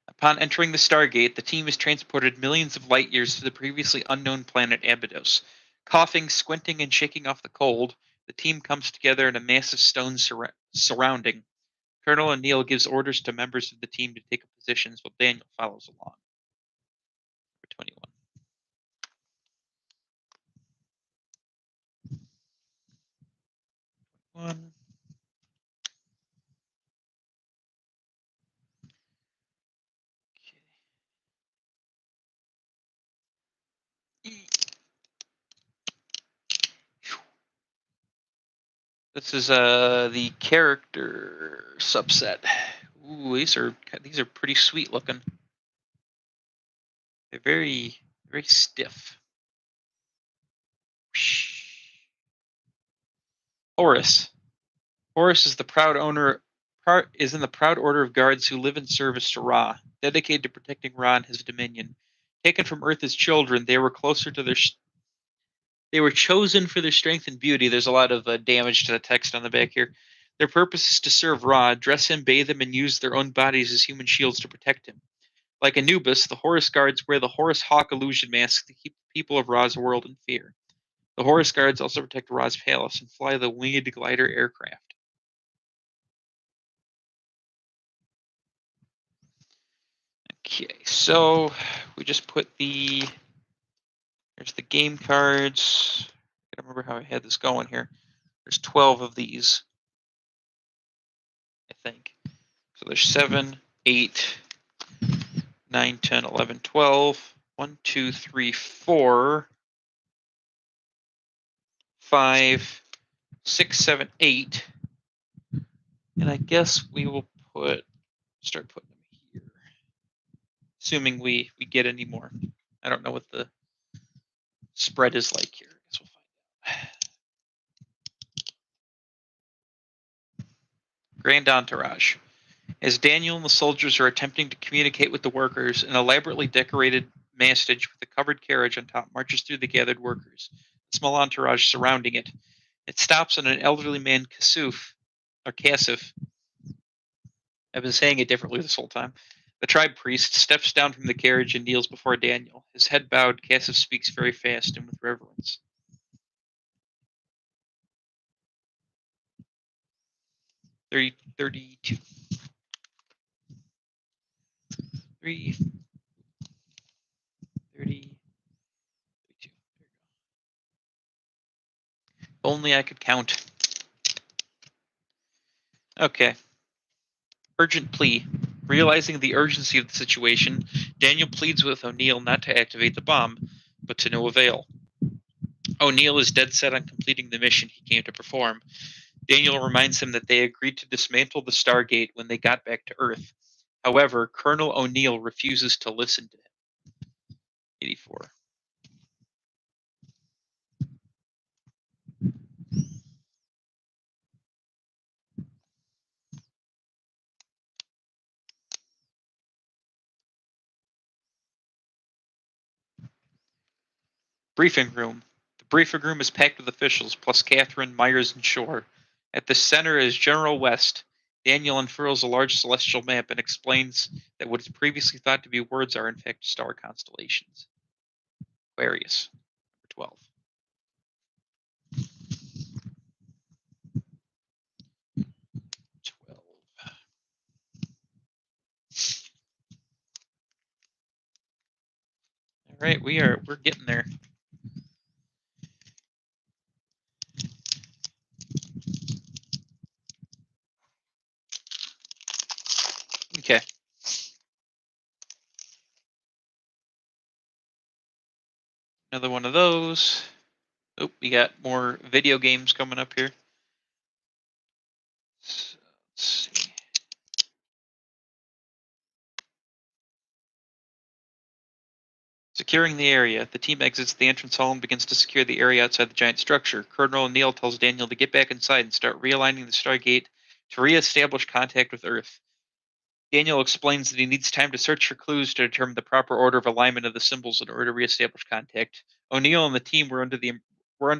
Upon entering the Stargate, the team is transported millions of light years to the previously unknown planet Abydos. Coughing, squinting, and shaking off the cold, the team comes together in a massive stone surrounding. Colonel O'Neill gives orders to members of the team to take up positions while Daniel follows along. For 21. One. Okay. This is the character subset. Ooh, these are pretty sweet looking. They're very stiff. Horus. Horus is the proud owner. Is in the proud order of guards who live in service to Ra, dedicated to protecting Ra and his dominion. Taken from Earth as children, they were closer to their. They were chosen for their strength and beauty. There's a lot of damage to the text on the back here. Their purpose is to serve Ra, dress him, bathe him, and use their own bodies as human shields to protect him. Like Anubis, the Horus guards wear the Horus Hawk illusion mask to keep the people of Ra's world in fear. The Horus guards also protect Ra's palace and fly the winged glider aircraft. Okay, so we just put there's the game cards. I don't remember how I had this going here. There's 12 of these, I think. So there's 7, 8, 9, 10, 11, 12. 1, 2, 3, 4, 5, 6, 7, 8. And I guess we will start putting them here. Assuming we get any more. I don't know what the spread is like here. I guess we'll find out. Grand Entourage. As Daniel and the soldiers are attempting to communicate with the workers, an elaborately decorated mastage with a covered carriage on top marches through the gathered workers, a small entourage surrounding it. It stops and an elderly man, Kasuf. I've been saying it differently this whole time. The tribe priest steps down from the carriage and kneels before Daniel. His head bowed, Kasuf speaks very fast and with reverence. 32. 3, 30, 32. Only I could count. Okay. Urgent plea. Realizing the urgency of the situation, Daniel pleads with O'Neill not to activate the bomb, but to no avail. O'Neill is dead set on completing the mission he came to perform. Daniel reminds him that they agreed to dismantle the Stargate when they got back to Earth. However, Colonel O'Neill refuses to listen to him. 84. Briefing room. The briefing room is packed with officials, plus Catherine, Myers, and Shore. At the center is General West. Daniel unfurls a large celestial map and explains that what is previously thought to be words are in fact star constellations. Aquarius, number 12. All right, we're getting there. Okay. Another one of those. Oh, we got more video games coming up here. So, let's see. Securing the area. The team exits the entrance hall and begins to secure the area outside the giant structure. Colonel O'Neill tells Daniel to get back inside and start realigning the Stargate to re-establish contact with Earth. Daniel explains that he needs time to search for clues to determine the proper order of alignment of the symbols in order to re-establish contact. O'Neill and the team were under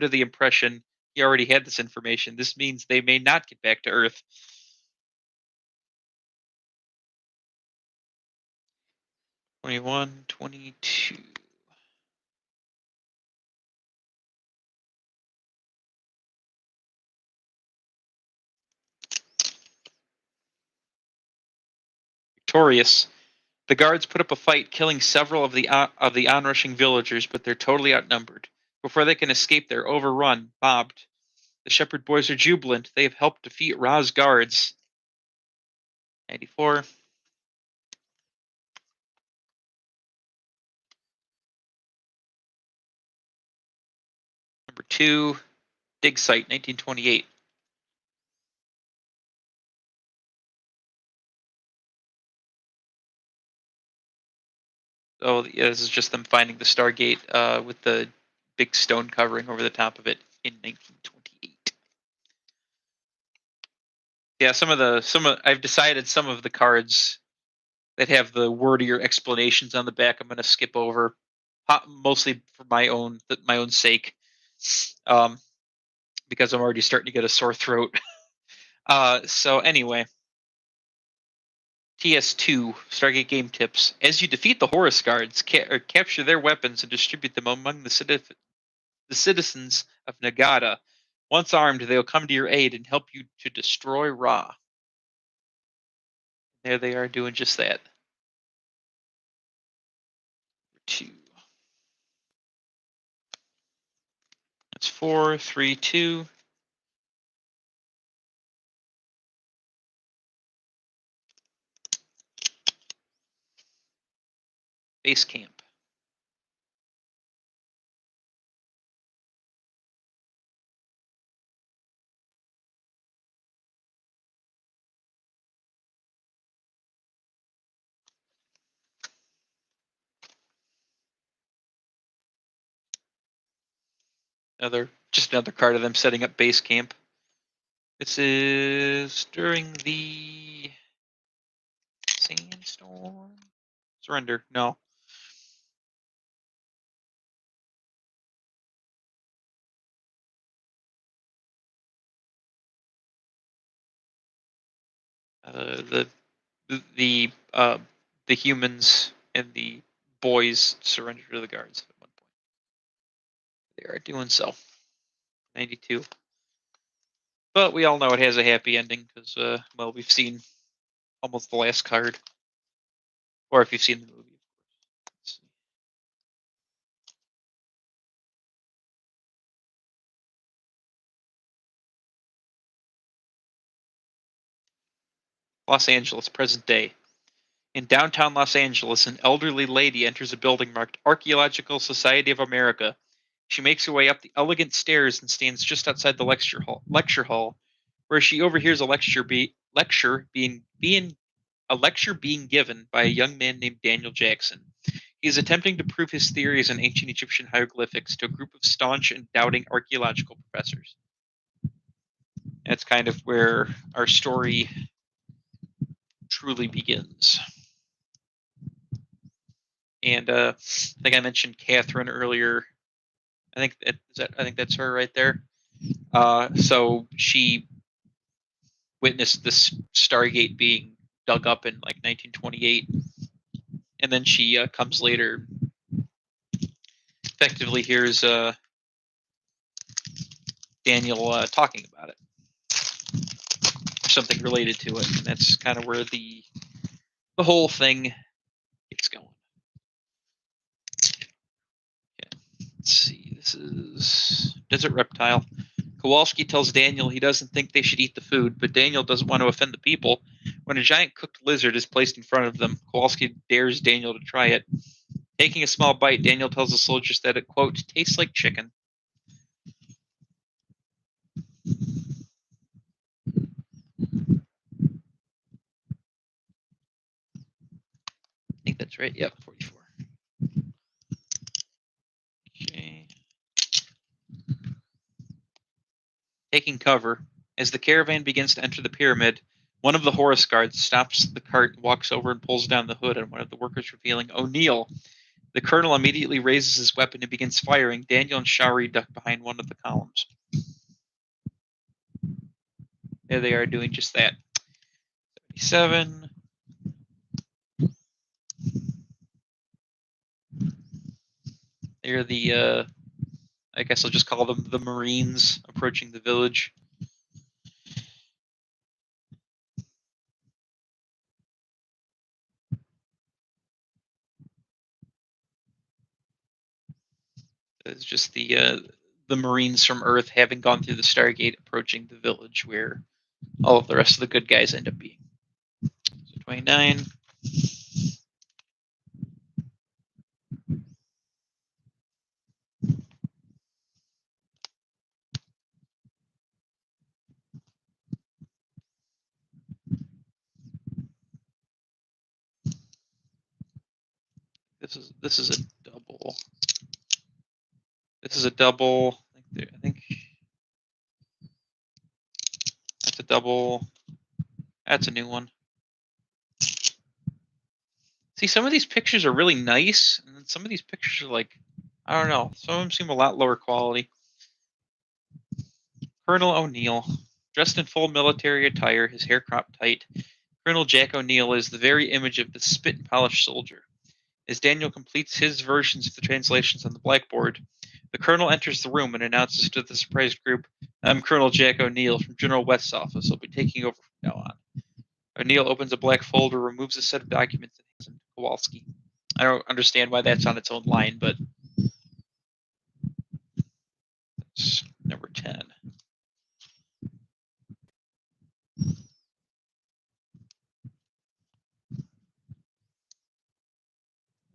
the impression he already had this information. This means they may not get back to Earth. 21, 22. victorious. The guards put up a fight, killing several of the onrushing villagers, but they're totally outnumbered. Before they can escape, they're overrun, mobbed. The Shepherd boys are jubilant. They have helped defeat Ra's guards. 94. Number 2, Dig Site, 1928. So yeah, this is just them finding the Stargate with the big stone covering over the top of it in 1928. Yeah, I've decided some of the cards that have the wordier explanations on the back I'm going to skip over, mostly for my own sake, because I'm already starting to get a sore throat. So anyway, TS2 Stargate game tips: as you defeat the Horus guards, capture their weapons and distribute them among the citizens of Nagata. Once armed, they will come to your aid and help you to destroy Ra. There they are doing just that. 2. That's 4, 3, 2. Base camp. Just another card of them setting up base camp. This is during the sandstorm. Surrender. No. The the the humans and the boys surrender to the guards at one point. They are doing so. 92. But we all know it has a happy ending because, well, we've seen almost the last card. Or if you've seen the movie. Los Angeles, present day. In downtown Los Angeles, an elderly lady enters a building marked Archaeological Society of America. She makes her way up the elegant stairs and stands just outside the lecture hall, where she overhears a lecture being given by a young man named Daniel Jackson. He is attempting to prove his theories on ancient Egyptian hieroglyphics to a group of staunch and doubting archaeological professors. That's kind of where our story truly begins. And I think I mentioned Catherine earlier. I think that's her right there. So she witnessed this Stargate being dug up in like 1928, and then she comes later, effectively hears Daniel talking about it, or something related to it, and that's kind of where the whole thing gets going. Okay. Let's see. This is Desert Reptile. Kowalski tells Daniel he doesn't think they should eat the food, but Daniel doesn't want to offend the people. When a giant cooked lizard is placed in front of them, Kowalski dares Daniel to try it. Taking a small bite, Daniel tells the soldiers that it, quote, tastes like chicken. I think that's right. Yep, 44. Okay. Taking cover. As the caravan begins to enter the pyramid, one of the Horus guards stops the cart, walks over, and pulls down the hood on one of the workers, revealing O'Neill. The colonel immediately raises his weapon and begins firing. Daniel and Shari duck behind one of the columns. There they are doing just that. 77. They're the, I guess I'll just call them the Marines approaching the village. It's just the Marines from Earth having gone through the Stargate, approaching the village where all of the rest of the good guys end up being. So 29. This is a double. This is a double. I think that's a double. That's a new one. See, some of these pictures are really nice, and then some of these pictures are like, I don't know. Some of them seem a lot lower quality. Colonel O'Neill, dressed in full military attire, his hair cropped tight. Colonel Jack O'Neill is the very image of the spit and polish soldier. As Daniel completes his versions of the translations on the blackboard, the colonel enters the room and announces to the surprised group, "I'm Colonel Jack O'Neill from General West's office. I'll be taking over from now on." O'Neill opens a black folder, removes a set of documents, and hands them to Kowalski. I don't understand why that's on its own line, but it's number 10.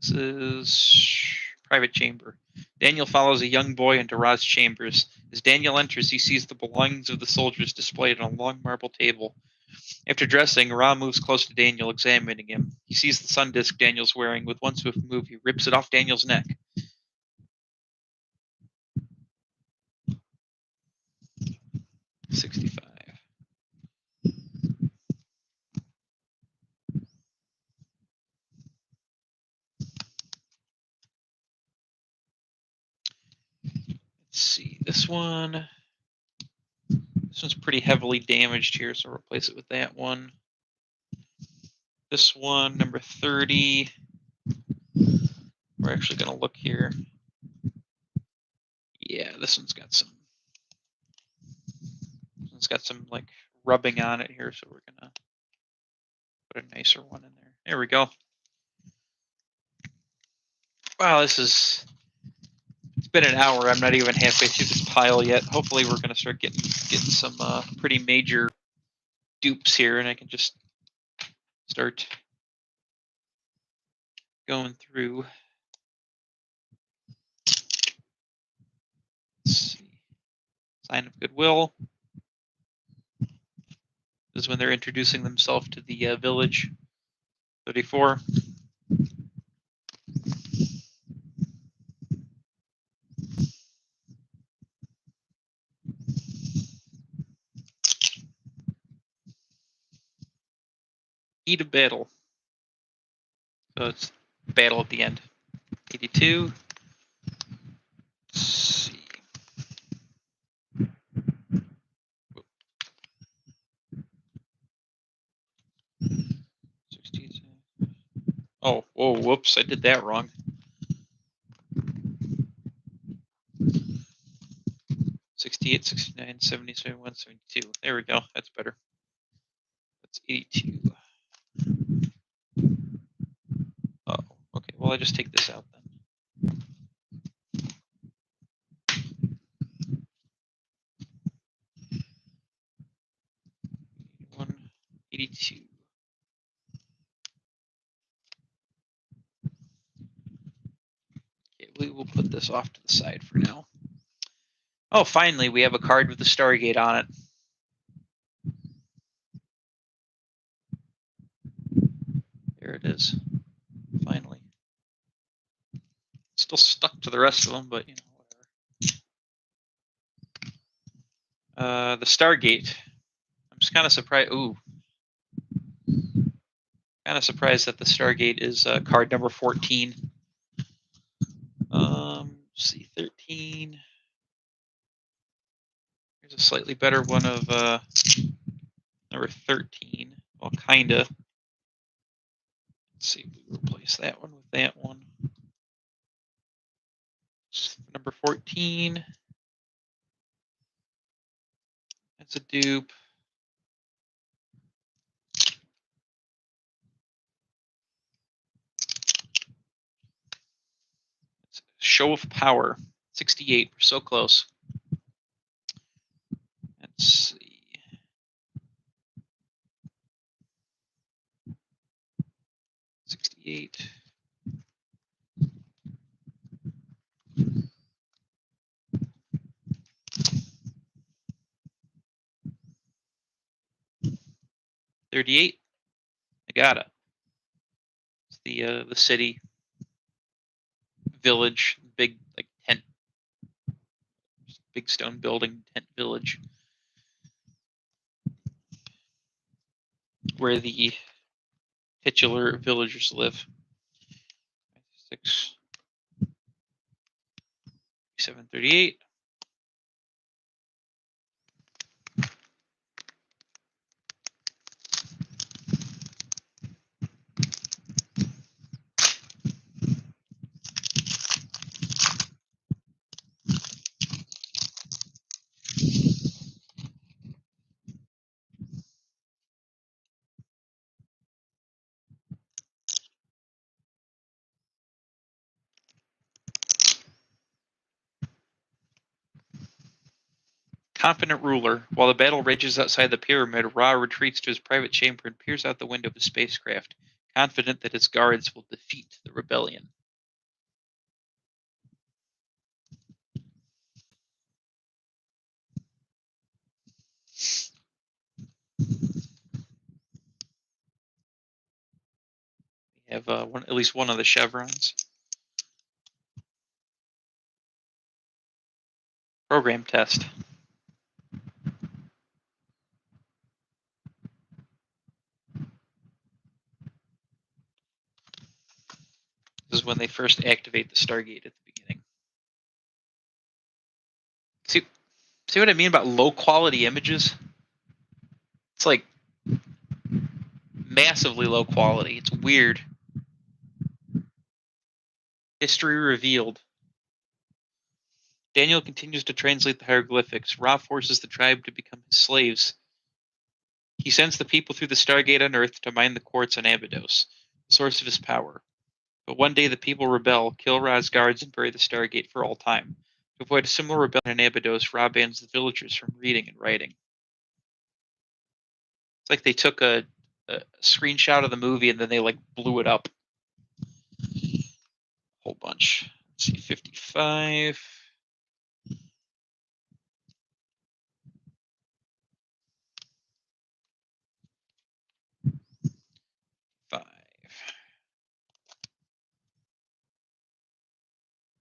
This is private chamber. Daniel follows a young boy into Ra's chambers. As Daniel enters, he sees the belongings of the soldiers displayed on a long marble table. After dressing, Ra moves close to Daniel, examining him. He sees the sun disk Daniel's wearing. With one swift move, he rips it off Daniel's neck. 65. Let's see, this one's pretty heavily damaged here, so I'll replace it with that one. This one, number 30. We're actually going to look here. Yeah, this one's got some. It's got some like rubbing on it here, so we're gonna put a nicer one in there. There we go. Wow, it's been an hour. I'm not even halfway through this pile yet. Hopefully, we're gonna start getting some pretty major dupes here, and I can just start going through. Let's see. Sign of goodwill. This is when they're introducing themselves to the village. 34. Heat of battle. So it's battle at the end. 82. Let's see. Oh, whoa, whoops, I did that wrong. 68, 69, 70, 71, 72. There we go. That's better. That's 82. Oh, okay. Well, I just take this out then. 82. Okay, we will put this off to the side for now. Oh, finally, we have a card with the Stargate on it. There it is. Finally. Still stuck to the rest of them, but you know, whatever. The Stargate. I'm just kind of surprised. Ooh. Kind of surprised that the Stargate is card number 14. Let's see, 13. Here's a slightly better one of number 13. Well, kinda. Let's see if we replace that one with that one. Number 14. That's a dupe. It's a show of power. 68. We're so close. Let's see. $68. $38. I got it. It's the city, village, big like tent, big stone building, tent village, where the titular villagers live. 6, 738. Confident ruler. While the battle rages outside the pyramid, Ra retreats to his private chamber and peers out the window of his spacecraft, confident that his guards will defeat the rebellion. We have at least one of the chevrons. Program test. This is when they first activate the Stargate at the beginning. See what I mean about low quality images? It's like massively low quality. It's weird. History revealed. Daniel continues to translate the hieroglyphics. Ra forces the tribe to become his slaves. He sends the people through the Stargate on Earth to mine the quartz on Abydos, the source of his power. But one day the people rebel, kill Ra's guards, and bury the Stargate for all time. To avoid a similar rebellion in Abydos, Ra bans the villagers from reading and writing. It's like they took a screenshot of the movie and then they like blew it up. A whole bunch. Let's see, 55. 5.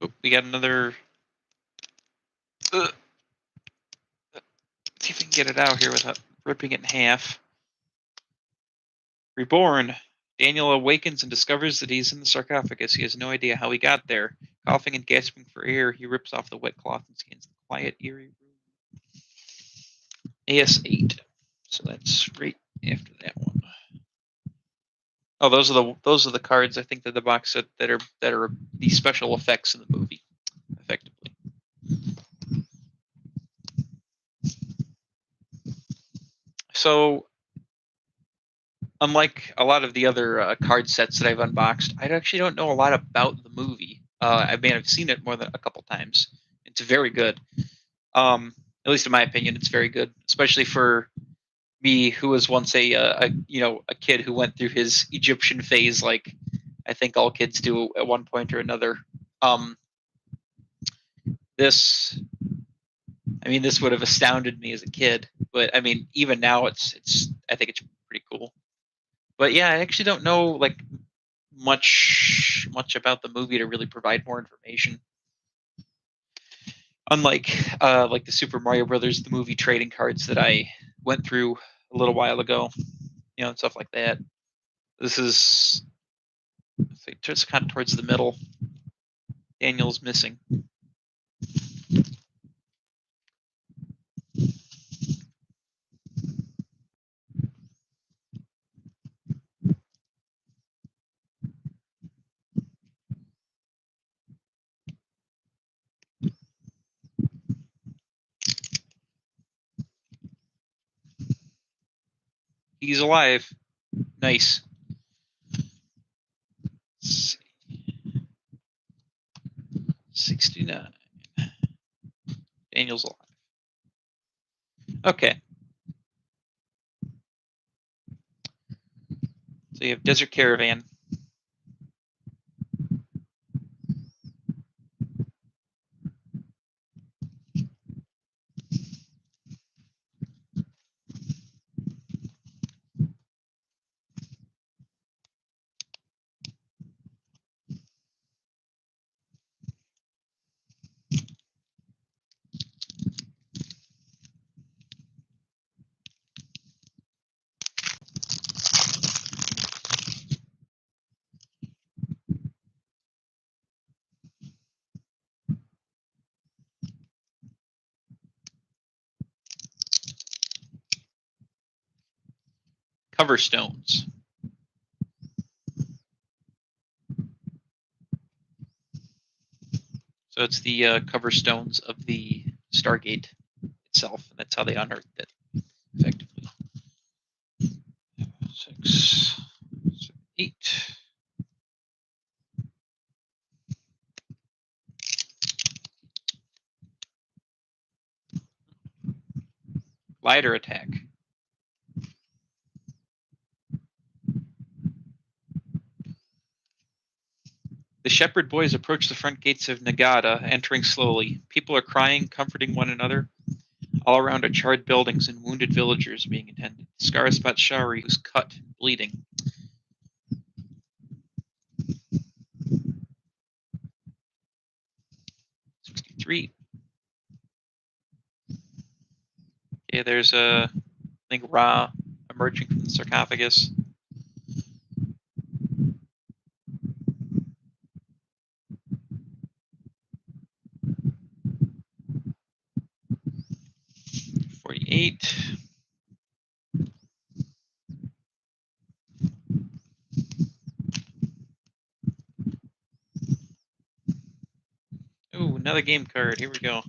Oh, we got another. Let's see if we can get it out here without ripping it in half. Reborn. Daniel awakens and discovers that he's in the sarcophagus. He has no idea how he got there. Coughing and gasping for air, he rips off the wet cloth and scans the quiet, eerie room. AS8. So that's right after that one. Oh, those are the cards. I think they're the box set that are the special effects in the movie, effectively. So, unlike a lot of the other card sets that I've unboxed, I actually don't know a lot about the movie. I may have seen it more than a couple times. It's very good. At least in my opinion, it's very good, especially for me, who was once a kid who went through his Egyptian phase, like I think all kids do at one point or another. This would have astounded me as a kid, but I mean, even now, I think it's pretty cool. But yeah, I actually don't know like much about the movie to really provide more information. Unlike like the Super Mario Brothers the movie trading cards that I went through a little while ago, and stuff like that. This is just kind of towards the middle. Daniel's missing. He's alive. Nice. Let's see. 69. Daniel's alive. Okay. So you have Desert Caravan. Cover stones. So it's the cover stones of the Stargate itself, and that's how they unearthed it, effectively. 6, 7, 8. Glider attack. The shepherd boys approach the front gates of Nagata, entering slowly. People are crying, comforting one another. All around are charred buildings and wounded villagers being attended. Scar spots Shari, who's cut, bleeding. 63. Okay, there's I think Ra emerging from the sarcophagus. '48. Oh, another game card. Here we go.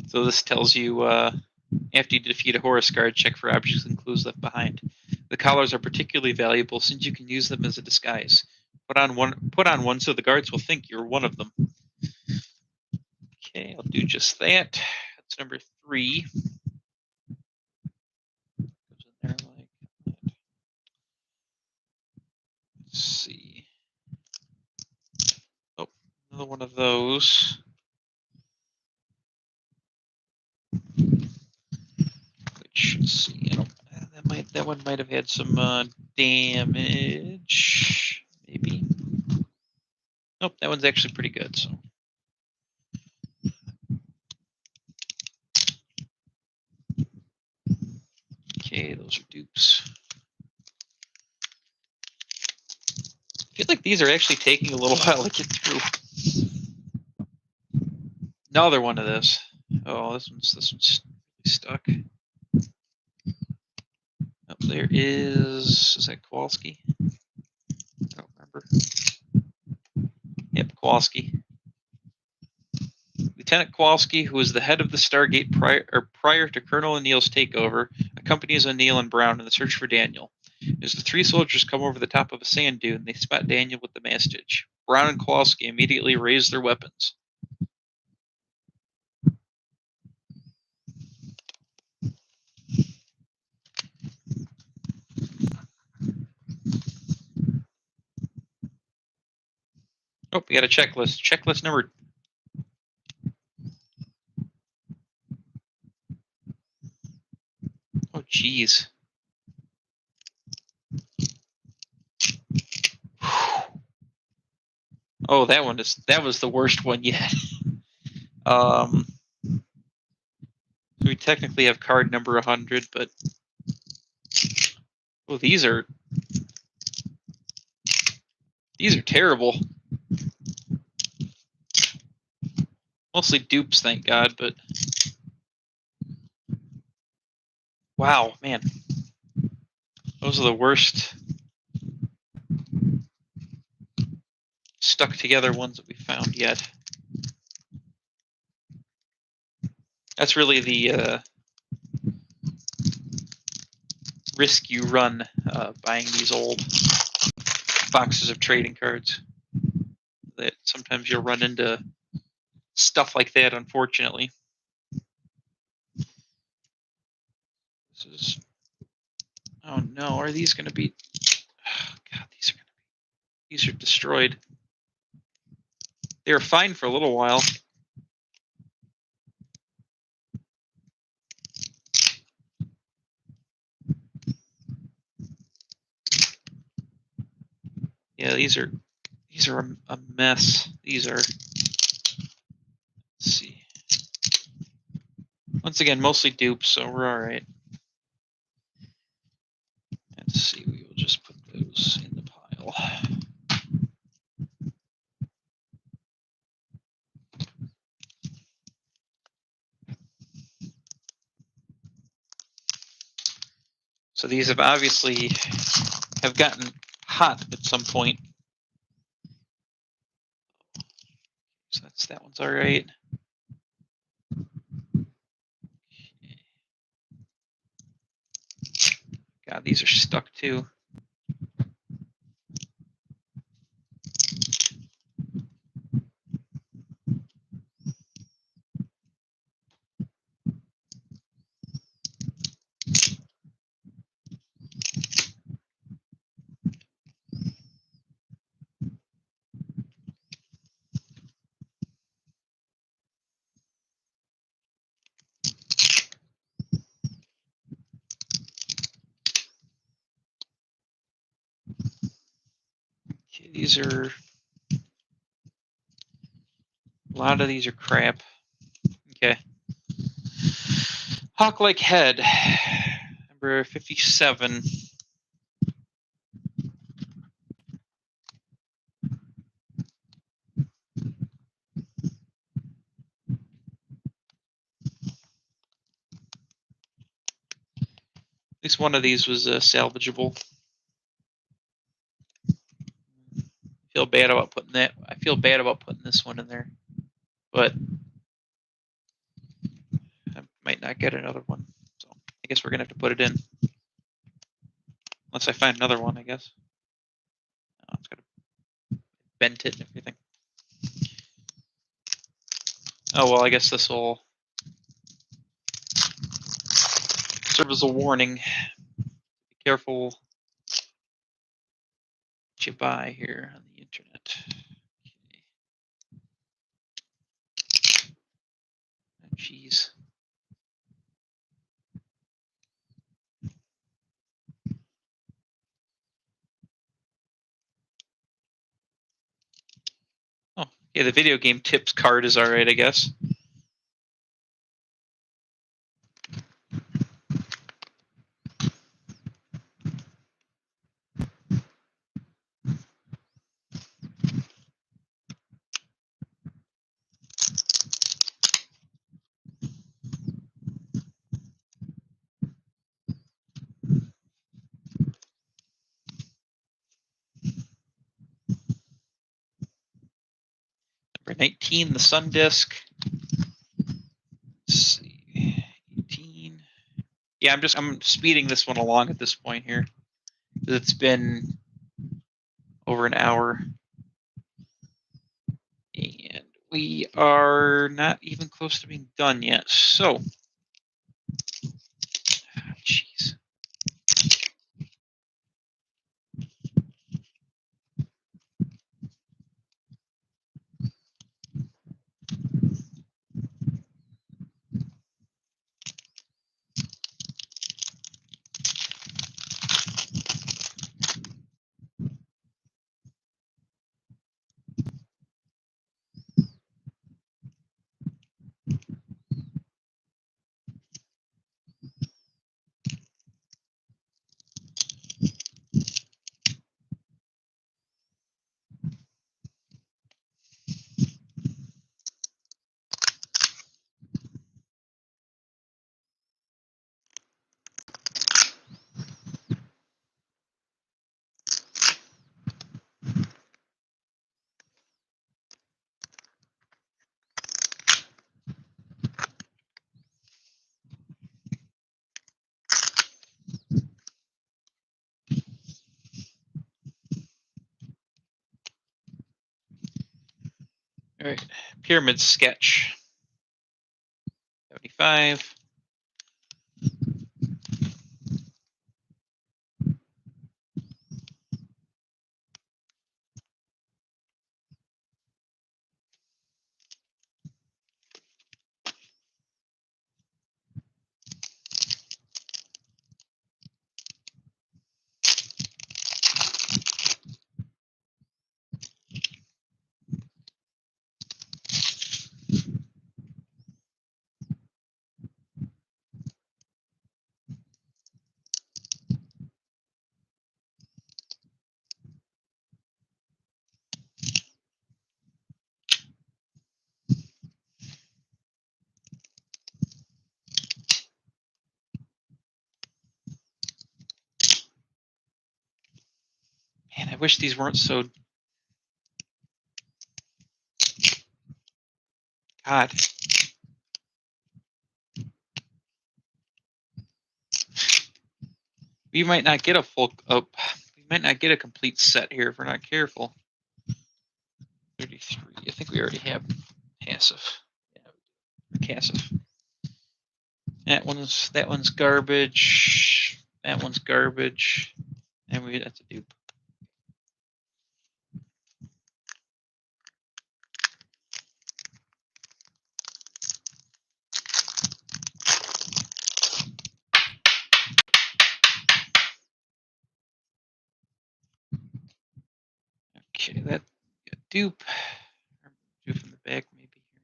So this tells you after you defeat a Horus guard, check for objects and clues left behind. The collars are particularly valuable since you can use them as a disguise. Put on one so the guards will think you're one of them. Okay, I'll do just that. That's number 3. Goes in there like that. Let's see. Oh, another one of those. Which, let's see, that one might have had some damage, maybe. Nope, that one's actually pretty good. So. Okay, those are dupes. I feel like these are actually taking a little while to get through. Another one of this. Oh, this one's stuck. Oh, there is that Kowalski? I don't remember. Yep, Kowalski. Lieutenant Kowalski, who was the head of the Stargate prior to Colonel O'Neill's takeover, accompanies O'Neill and Brown in the search for Daniel. As the 3 soldiers come over the top of a sand dune, they spot Daniel with the mastage. Brown and Kowalski immediately raise their weapons. Oh, we got a checklist. Checklist number. Oh, geez. Oh, that was the worst one yet. We technically have card number 100, but oh, these are terrible. Mostly dupes, thank God, but wow, man. Those are the worst stuck together ones that we found yet. That's really the risk you run buying these old boxes of trading cards. That sometimes you'll run into stuff like that, unfortunately. This is... Oh no, are these going to be... Oh, God, these are destroyed. They were fine for a little while. Yeah, these are a mess. These are... Let's see. Once again, mostly dupes, so we're all right. Let's see, we will just put those in the pile. So these have obviously gotten hot at some point. So that one's all right. God, these are stuck too. Okay, these are... A lot of these are crap. Okay. Hawk-like head. Number 57. At least one of these was salvageable. I feel bad about putting that. I feel bad about putting this one in there, but I might not get another one. So I guess we're gonna have to put it in, unless I find another one. I guess. Oh, it's got to bent it and everything. Oh well, I guess this will serve as a warning. Be careful what you buy here on the internet. Jeez. Oh, yeah, the video game tips card is all right, I guess. Number 19, the Sun Disk. Let's see, 18. Yeah, I'm speeding this one along at this point here. It's been over an hour. And we are not even close to being done yet. So, jeez. All right, pyramid sketch. 75. Man, I wish these weren't so. God. We might not get a full. Oh, we might not get a complete set here if we're not careful. 33. I think we already have passive. Yeah, passive. That one's garbage. That one's garbage. And that's a dupe. Okay, that dupe. Dupe in the back, maybe here.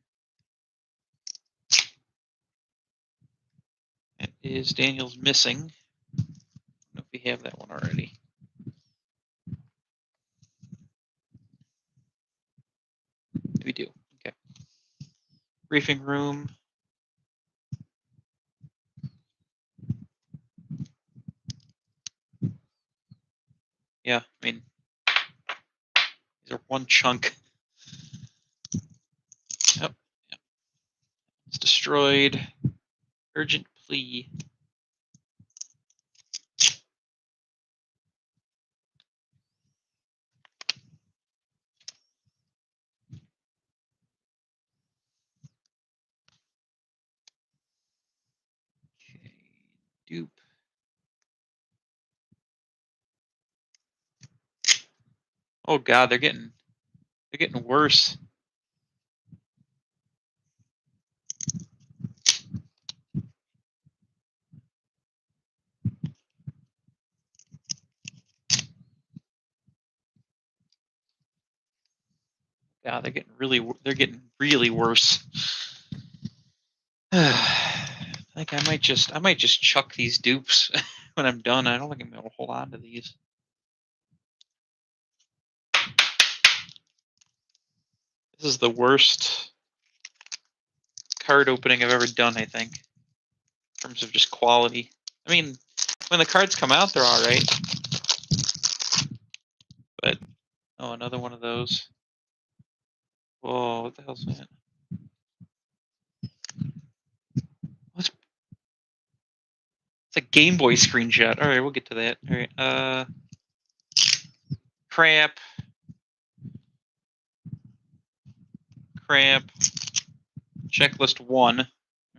That is Daniel's missing. I don't know if we have that one already. We do. Okay. Briefing room. Yeah, I mean, these are one chunk. Yep. Yep. It's destroyed. Urgent plea. Okay. Dupe. Oh God, they're getting worse. God, they're getting really worse. I think I might just chuck these dupes when I'm done. I don't think I'm able to hold on to these. This is the worst card opening I've ever done, I think, in terms of just quality. I mean, when the cards come out, they're all right. But, oh, another one of those. Whoa, what the hell's that? It's a Game Boy screenshot. All right, we'll get to that. All right, crap. Checklist 1. All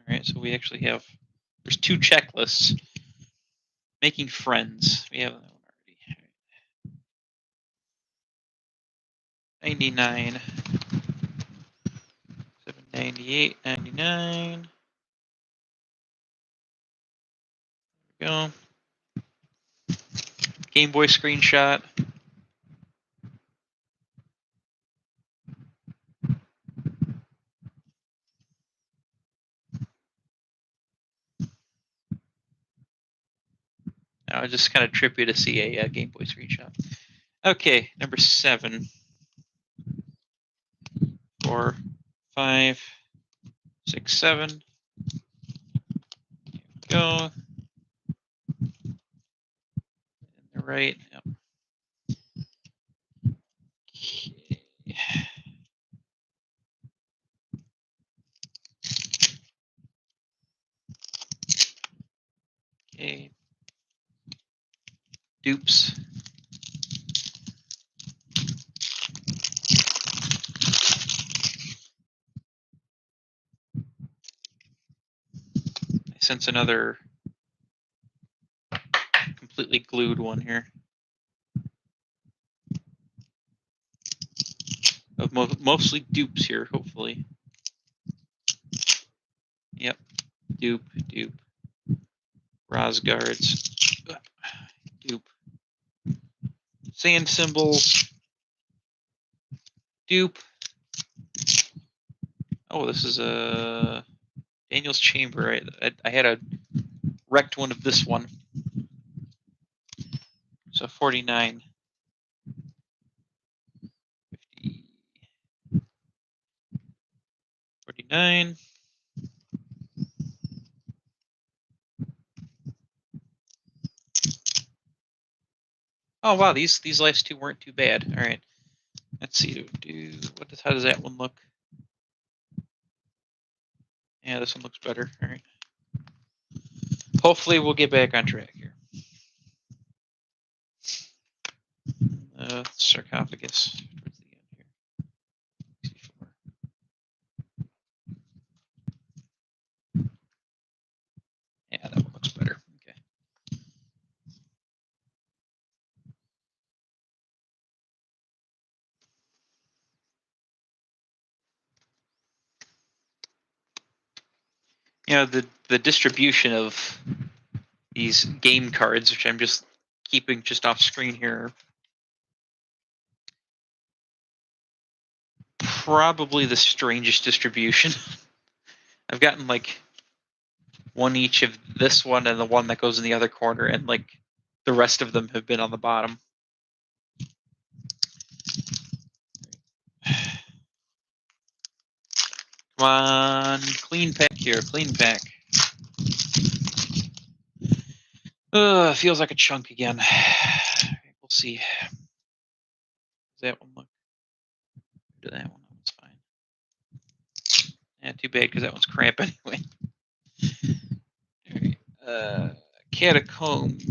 right, so we actually have, there's 2 checklists. Making friends. We have that one already. 99. 798, 99. There we go. Game Boy screenshot. Now it's just kind of trippy to see a Game Boy screenshot. Okay, number 7. 4, 5, 6, 7. Here we go. And the right. Yep. Okay. Okay. Dupes. sense another completely glued one here. Of mostly dupes here, hopefully. Yep, dupe. Rosguards, dupe. Sand symbols, dupe. Oh, this is a Daniel's chamber. I had a wrecked one of this one. So 49. 50. 49. Oh wow, these last two weren't too bad. All right, let's see. How does that one look? Yeah, this one looks better. All right. Hopefully, we'll get back on track here. Sarcophagus towards the end here. 64. Yeah, that one looks better. Okay. You know, the distribution of these game cards, which I'm just keeping just off screen here, probably the strangest distribution. I've gotten like one each of this one and the one that goes in the other corner, and like the rest of them have been on the bottom. Come on, clean pack here, clean pack. Feels like a chunk again. We'll see. Does that one look? Do that one? That's fine. Yeah, too bad because that one's crap anyway. All right. Catacombs.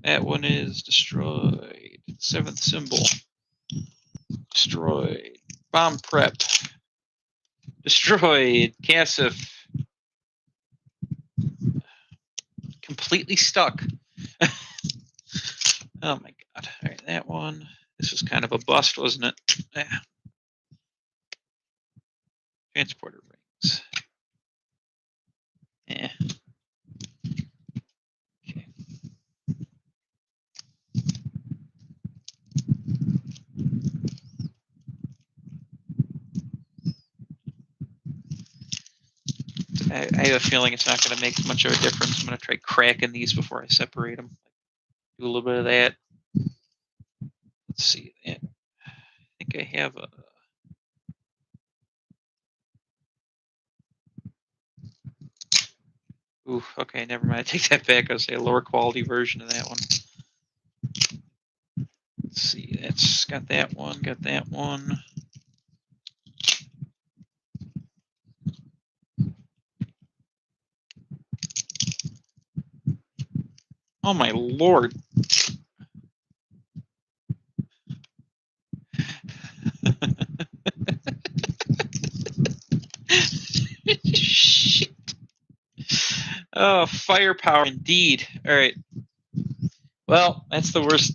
That one is destroyed. Seventh symbol. Destroyed. Bomb prep. Destroyed. Cassif. Completely stuck. Oh my god. All right, that one. This was kind of a bust, wasn't it? Yeah. Transporter rings. Yeah. Okay. I have a feeling it's not going to make much of a difference. I'm going to try cracking these before I separate them. Do a little bit of that. Let's see. I think I have a. Ooh, okay, never mind. I take that back. I'll say a lower quality version of that one. Let's see. That's got that one. Got that one. Oh my lord. Shit. Oh, firepower indeed. All right. Well, that's the worst.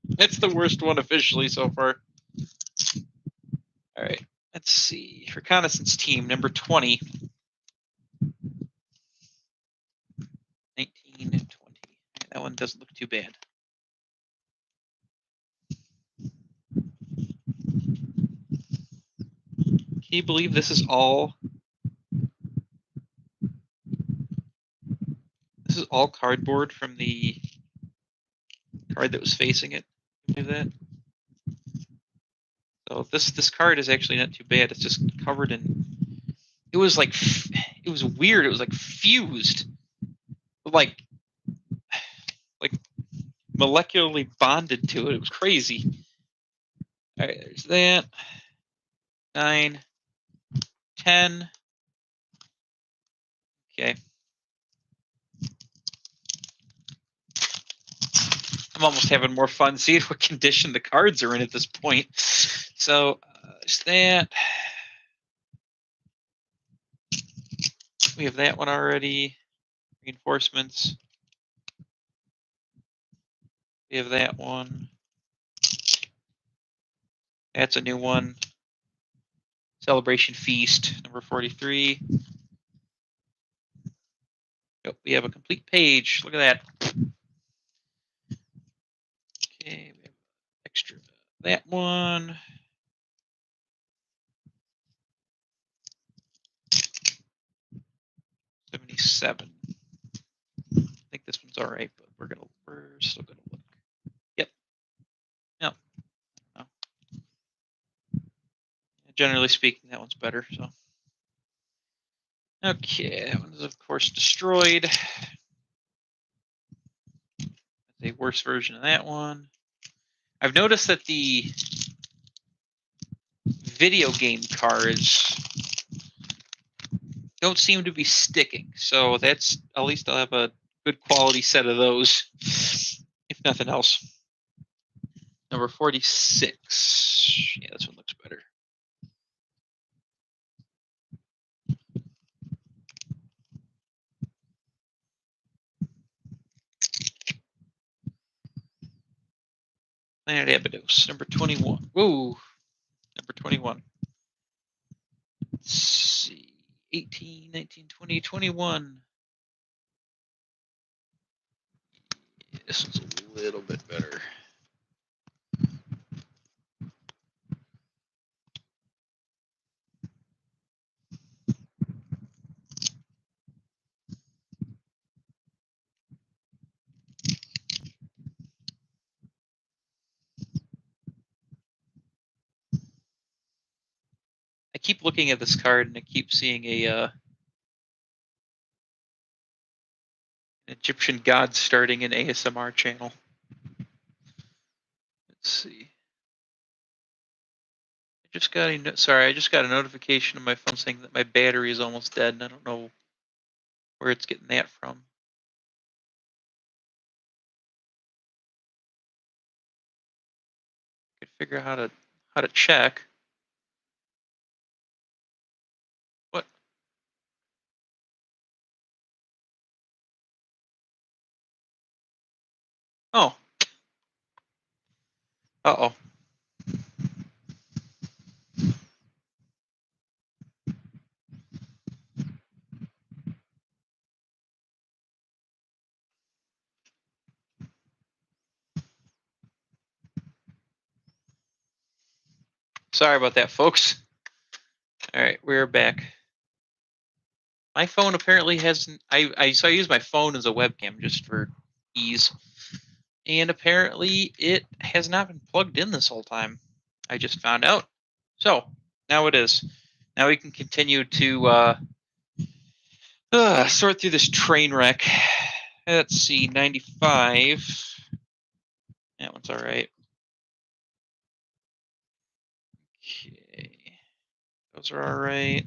That's the worst one officially so far. All right. Let's see. Reconnaissance team number 20. 19, 20. That one doesn't look too bad. Can you believe this is all? This is all cardboard from the card that was facing it. Can you believe that? So this card is actually not too bad. It's just covered in. It was like it was weird. It was like fused, like molecularly bonded to it. It was crazy. All right, there's that. 9, 10. Okay. I'm almost having more fun seeing what condition the cards are in at this point. So there's that. We have that one already. Reinforcements. We have that one. That's a new one. Celebration Feast, number 43. Nope, we have a complete page. Look at that. Okay, we have extra that one. $77. I think this one's all right, but we're still gonna look. Yep. No. No. Generally speaking, that one's better. So. Okay, that one's of course destroyed. A worse version of that one. I've noticed that the video game cards don't seem to be sticking, so that's at least I'll have a good quality set of those, if nothing else. Number 46. Yeah, this one looks better. Planet Abydos, number 21. Whoa, number 21. Let's see. 18, 19, 20, 21. Yeah, this one's a little bit better. I keep looking at this card and I keep seeing an Egyptian god starting an ASMR channel. Let's see. I just got a notification on my phone saying that my battery is almost dead, and I don't know where it's getting that from. I could figure out how to check. What? Oh. Uh-oh. Sorry about that, folks. All right, we're back. My phone apparently hasn't. I use my phone as a webcam just for ease, and apparently it has not been plugged in this whole time. I just found out. So now it is. Now we can continue to sort through this train wreck. Let's see, 95. That one's all right. Okay, those are all right.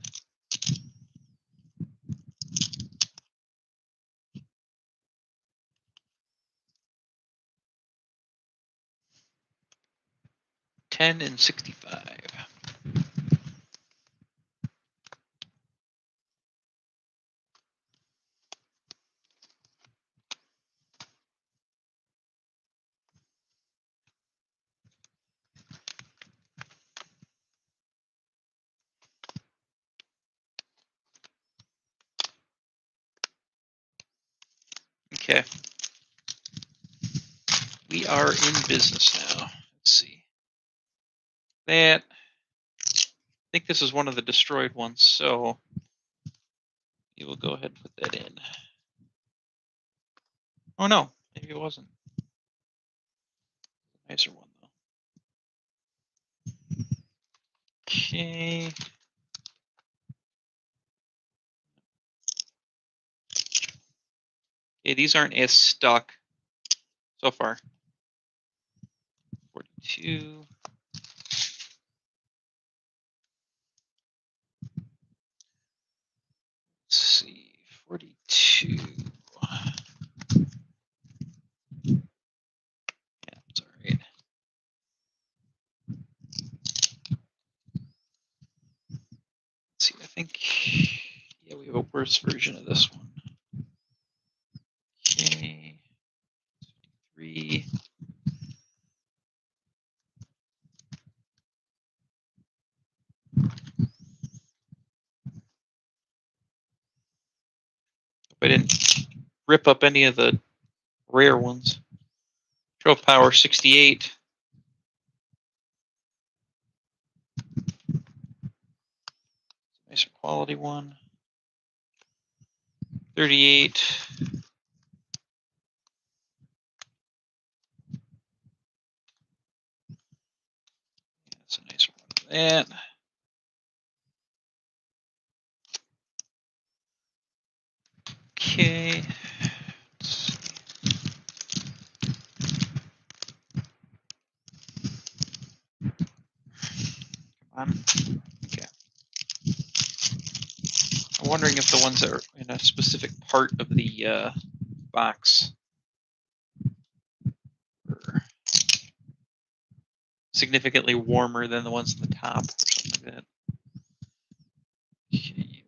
$10 and $65. Okay. We are in business now. Let's see. That. I think this is one of the destroyed ones, so we will go ahead and put that in. Oh no, maybe it wasn't. Nicer one though. Okay. Okay, these aren't as stuck so far. 42. Let's see, 42. Yeah, that's all right. Let's see, I think, yeah, we have a worse version of this one. Okay. 3. I didn't rip up any of the rare ones. Control power 68. Nicer quality one. 38. That's a nicer one of that. Okay. Come on. Okay. I'm wondering if the ones that are in a specific part of the box are significantly warmer than the ones at the top, or something like that. Okay.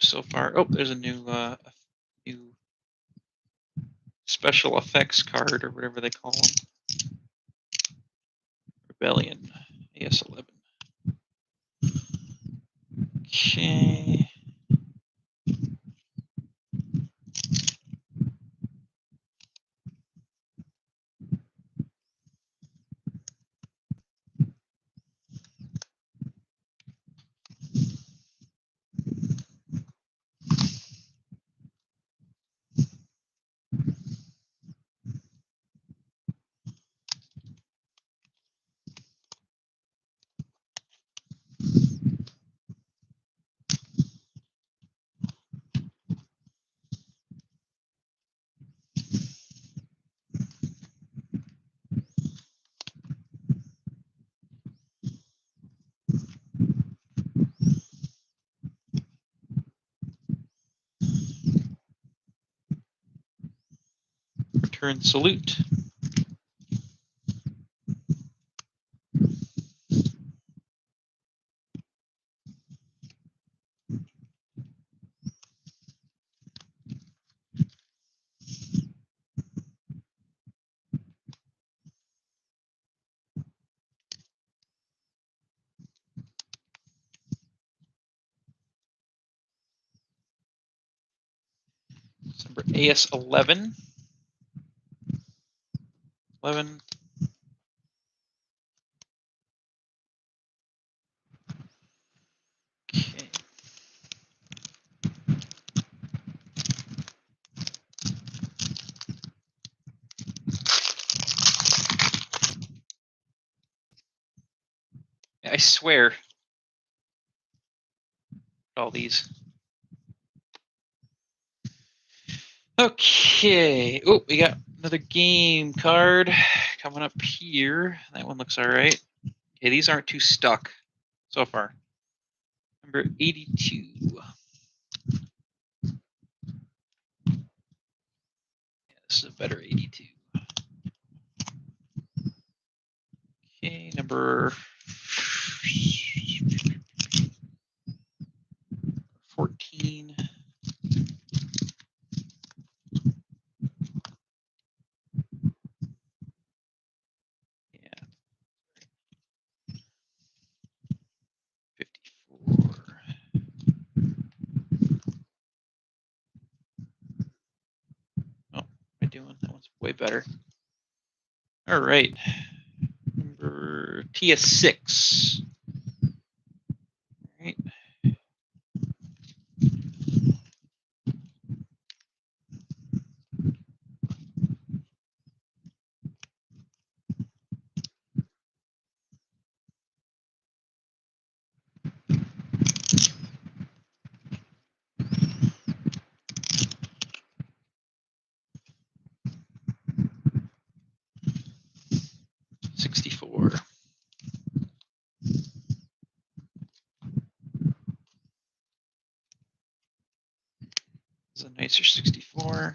So far, oh, there's a new special effects card, or whatever they call them. Rebellion, AS11. Okay. Return salute. Number AS11. 11. Okay. I swear, all these. Okay. Oh, we got another game card coming up here. That one looks all right. Okay, these aren't too stuck so far. Number 82. Yeah, this is a better 82. Okay, number 14. Yeah. 54. Oh, what am I doing? That one's way better. All right. Number TS6. All right. $64. This is a nicer 64.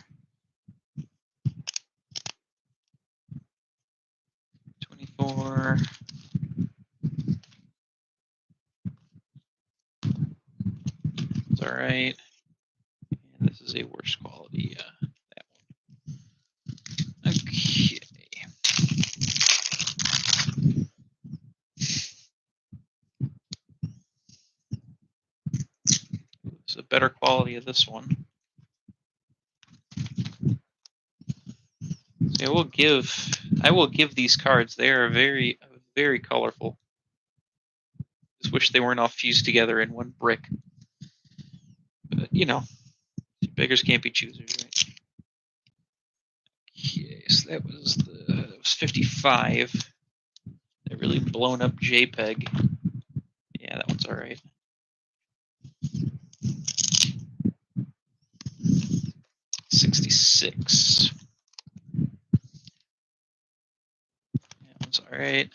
24. It's all right. right. And this is a worse quality. That one. Okay. It's a better quality of this one. So I will give these cards. They are very, very colorful. Just wish they weren't all fused together in one brick. But you know, beggars can't be choosers, right? Okay, so that was 55. That really blown up JPEG. Yeah, that one's all right. 66. That one's all right.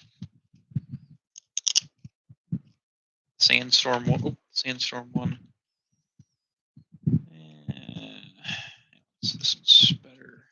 Sandstorm one. Oh, Sandstorm one. This one's better.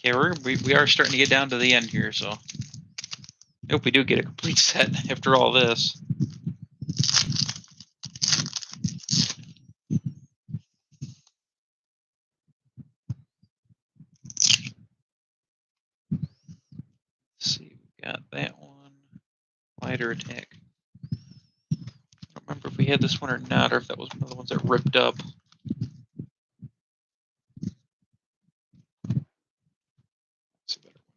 Okay, we are starting to get down to the end here, so I hope we do get a complete set after all this. Let's see, we got that one. Lighter attack. I don't remember if we had this one or not, or if that was one of the ones that ripped up. That's a better one.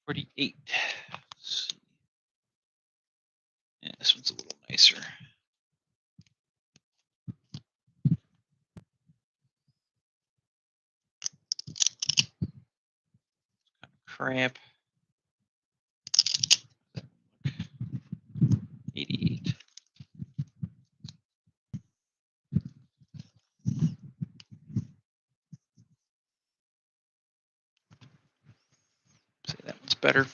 48. Let's see. Yeah, this one's a little nicer. Crap. 88. Say that one's better.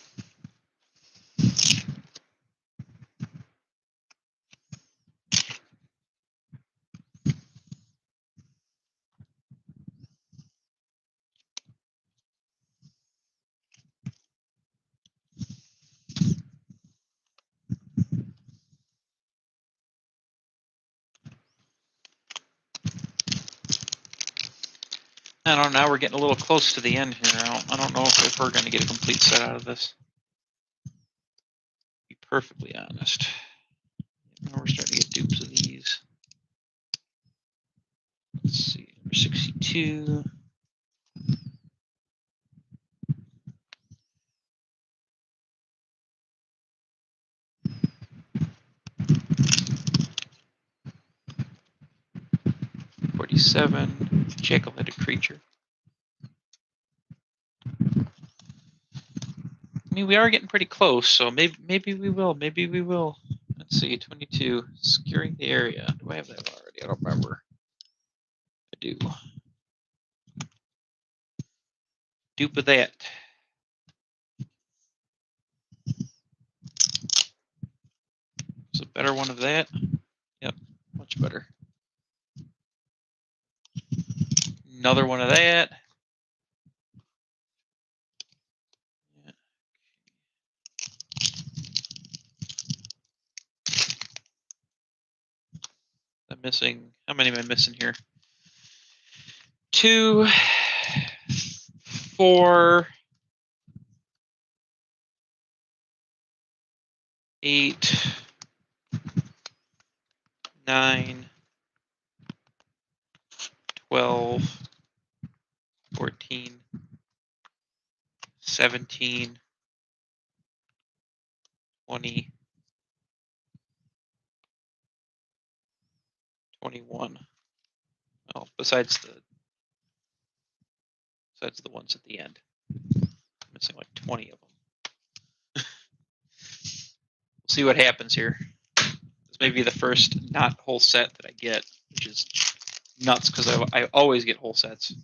I don't know, now we're getting a little close to the end here. I don't know if we're going to get a complete set out of this. To be perfectly honest. Now we're starting to get dupes of these. Let's see, number 62. $47. Jackal-headed creature. I mean, we are getting pretty close, so maybe we will. Maybe we will. Let's see, 22. Securing the area. Do I have that one already? I don't remember. I do. Dupe of that. There's a better one of that. Yep, much better. Another one of that. Yeah. I'm missing. How many am I missing here? 2, 4, 8, 9, 12, 14, 17, 20, 21. Well, besides the ones at the end. I'm missing like 20 of them. We'll see what happens here. maybe the first not whole set that I get, which is nuts because I always get whole sets in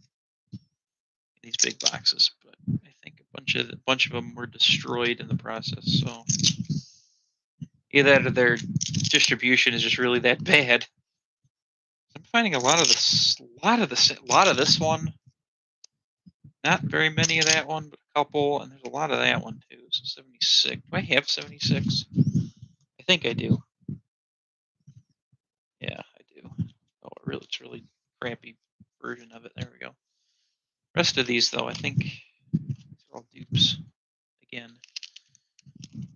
these big boxes. But I think a bunch of them were destroyed in the process. So either that or their distribution is just really that bad. I'm finding a lot of this one. Not very many of that one, but a couple, and there's a lot of that one too. So 76. Do I have 76? I think I do. Yeah, I do. Oh, it's really crappy version of it. There we go. Rest of these, though, I think these are all dupes again.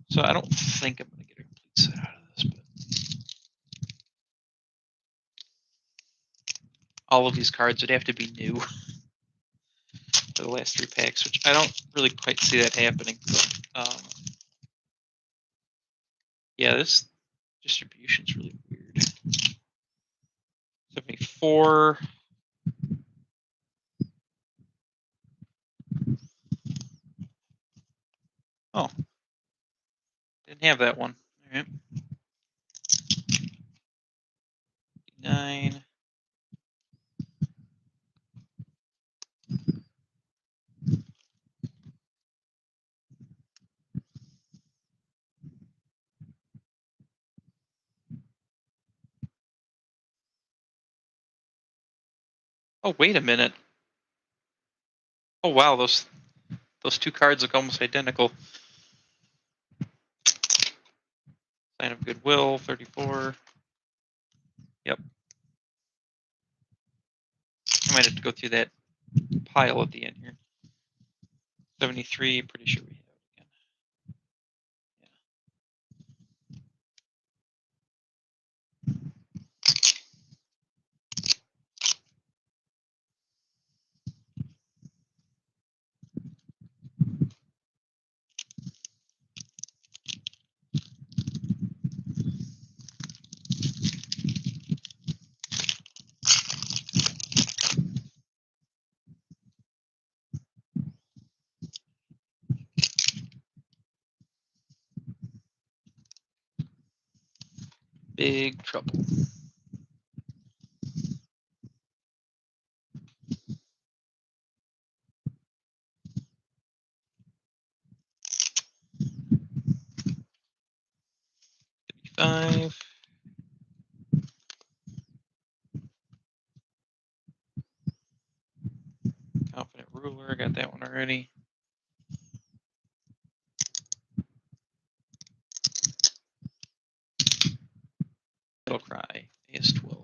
So I don't think I'm going to get a complete set out of this, but all of these cards would have to be new for the last 3 packs, which I don't really quite see that happening. But, yeah, this distribution's really weird. 74. Oh, didn't have that one. All right. 9. Oh, wait a minute. Oh, wow, those 2 cards look almost identical. Sign of Goodwill, 34. Yep. I might have to go through that pile at the end here. 73, pretty sure we have it again. Big trouble. Five. Confident Ruler, got that one already. Battle Cry, AS12.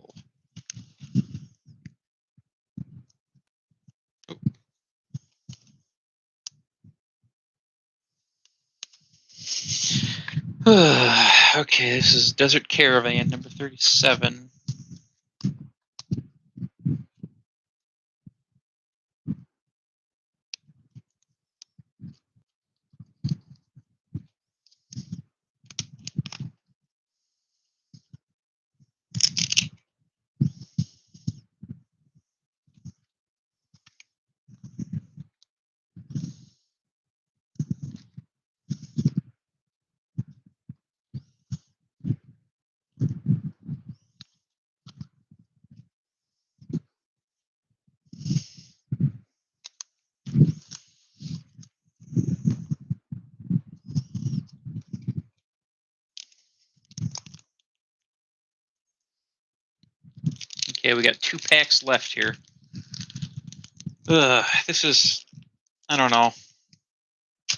Okay, this is Desert Caravan, number 37. Okay, we got 2 packs left here. This is, I don't know.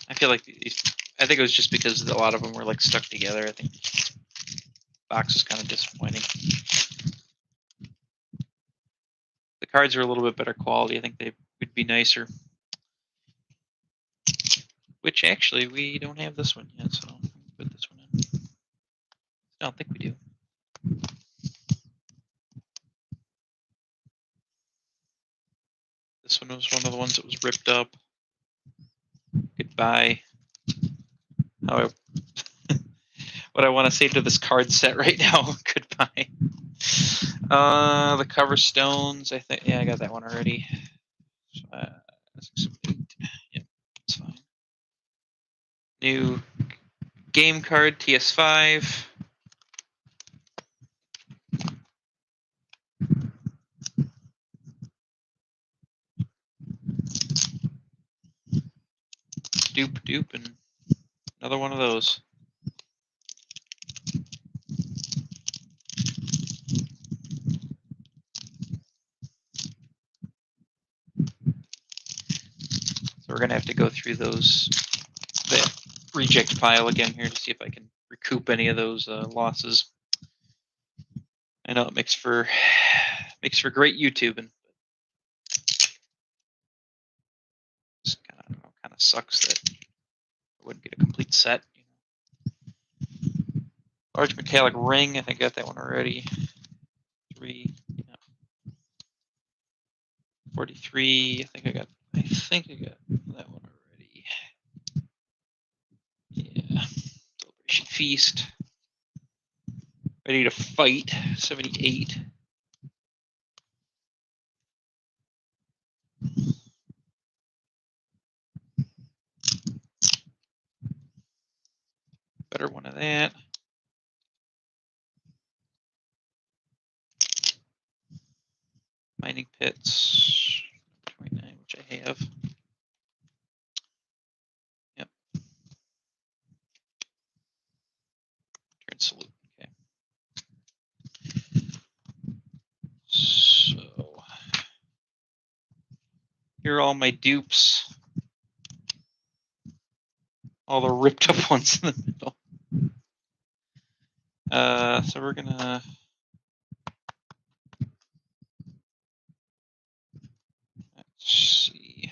I feel like I think it was just because a lot of them were like stuck together. I think the box is kind of disappointing. The cards are a little bit better quality. I think they would be nicer. Which actually we don't have this one yet, so I'll put this one in. I don't think we do. This one was one of the ones that was ripped up. Goodbye. However, what I want to say to this card set right now, goodbye. The cover stones, I think, yeah, I got that one already. 6, 8. Yep, that's fine. New game card, TS5. dupe, and another one of those. So we're going to have to go through that reject pile again here to see if I can recoup any of those losses. I know it makes for great YouTubing. It kind of sucks that I wouldn't get a complete set. Large metallic ring, I think I got that one already. 3, yeah. 43, I think I got that one already. Yeah. Celebration Feast. Ready to fight, 78. Better one of that. Mining pits, 29, which I have. Yep. Turn salute. Okay. So here are all my dupes. All the ripped up ones in the middle. So we're gonna let's see.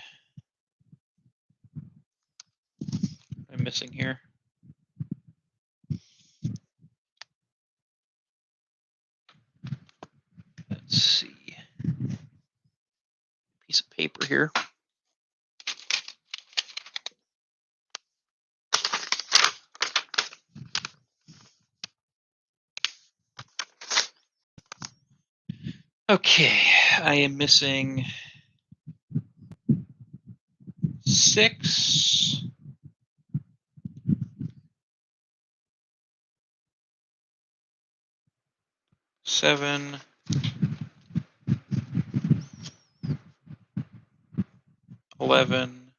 What am I missing here? Let's see. Piece of paper here. Okay, I am missing 6. 7. 11.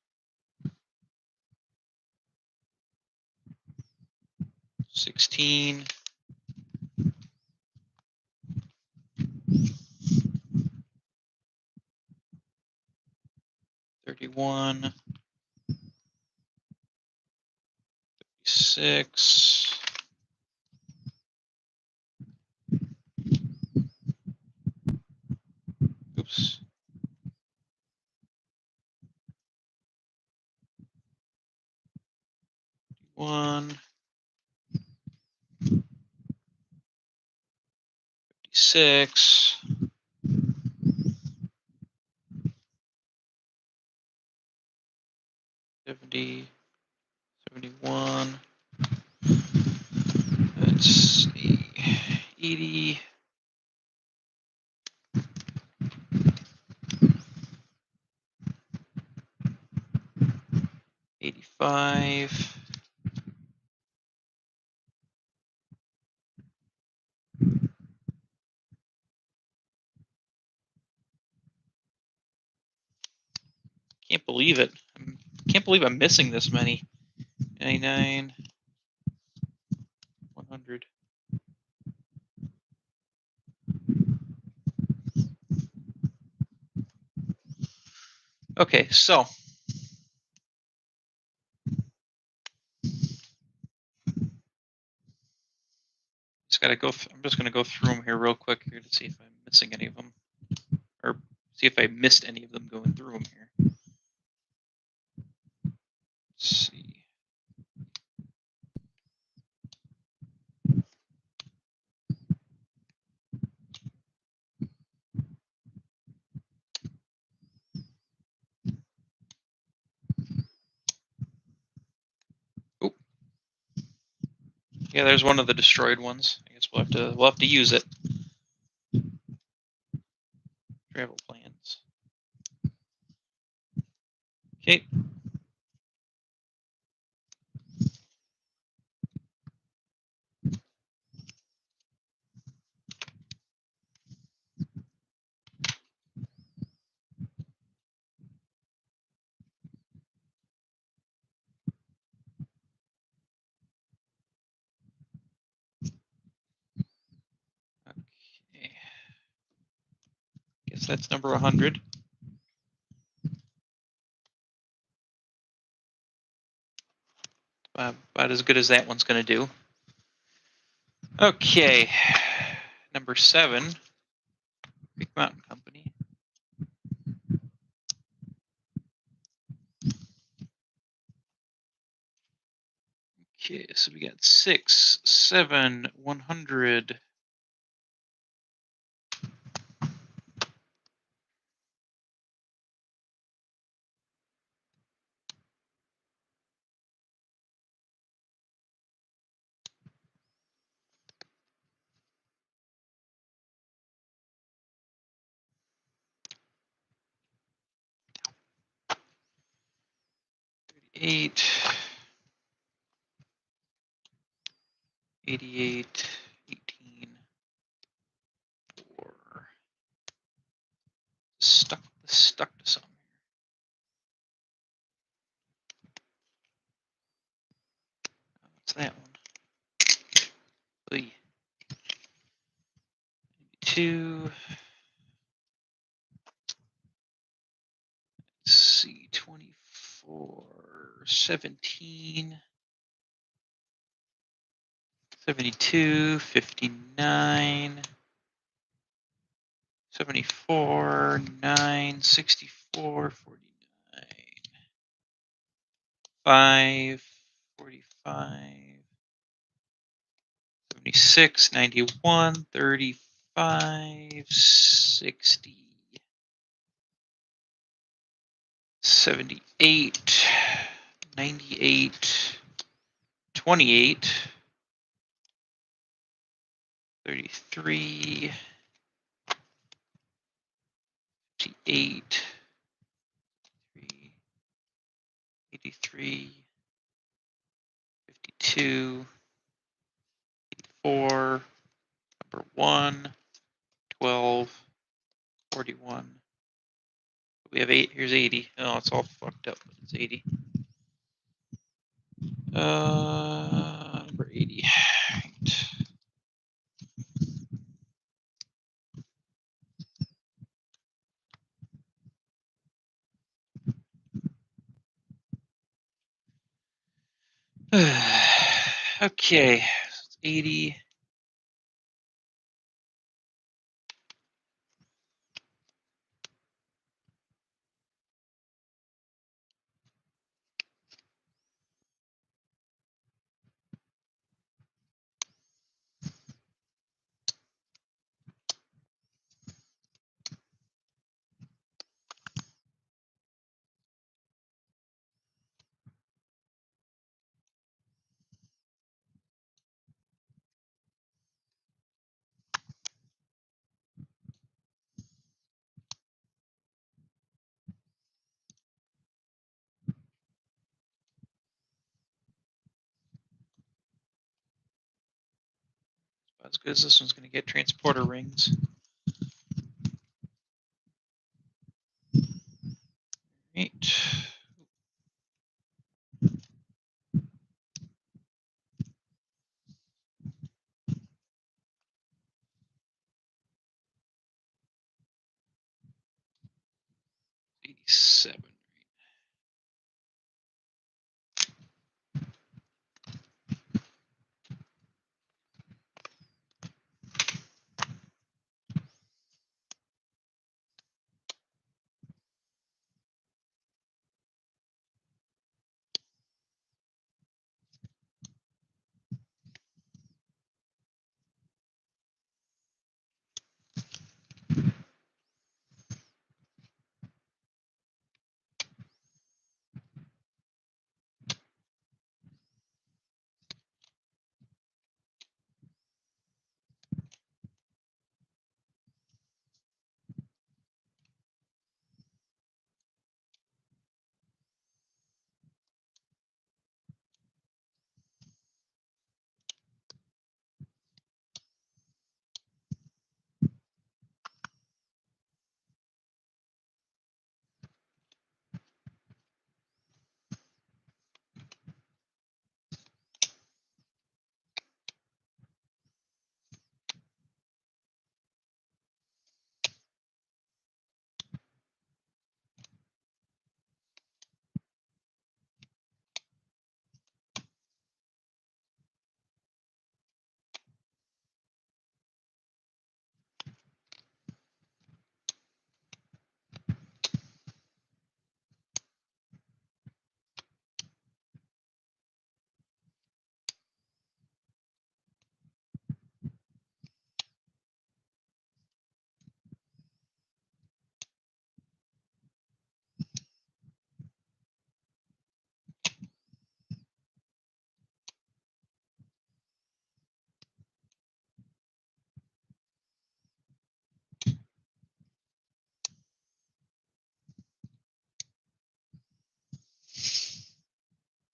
16. 31. 36. Oops. 1. 56. 70. 71. Let's see. 80. 85. Can't believe it. Can't believe I'm missing this many. 99. 100. Okay, so I'm just gonna go through them here real quick here to see if I'm missing any of them, or see if I missed any of them going through them here. Let's see. Oh, yeah, there's one of the destroyed ones. I guess we'll have to use it. Travel plans. Okay. That's number 100. About as good as that one's going to do. Okay, number 7, Big Mountain Company. Okay, so we got 6, 7, 100. Eight, 88, 18, 4. Stuck to something. What's that one? 3, 2. Let's see, 24, 17, 72, 59, 74, 9, 64, 49, 5, 45, 76, 91, 35, 60, 78, 98, 28, 33, 58, 83, 52, 84, number 1, 12, 41. We have 8. Here's 80. Oh, it's all fucked up, but it's 80. Number 80. Okay, so it's 80. About as good as this one's going to get. Transporter rings. Right. $87.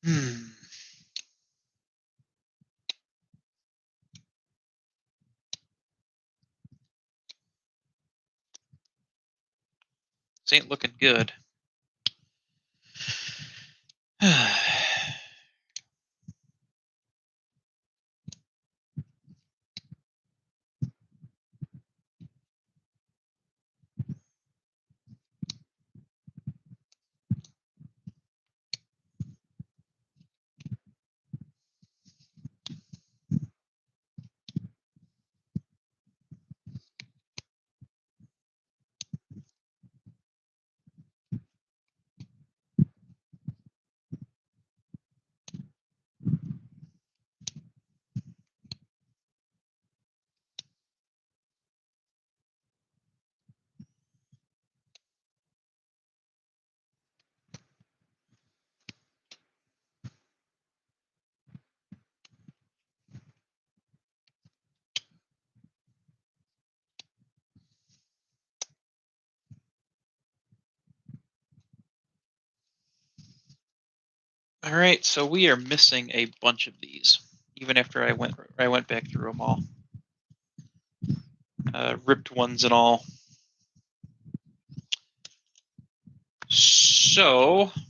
Hmm. This ain't looking good. All right, so we are missing a bunch of these, even after I went back through them all, ripped ones and all. So if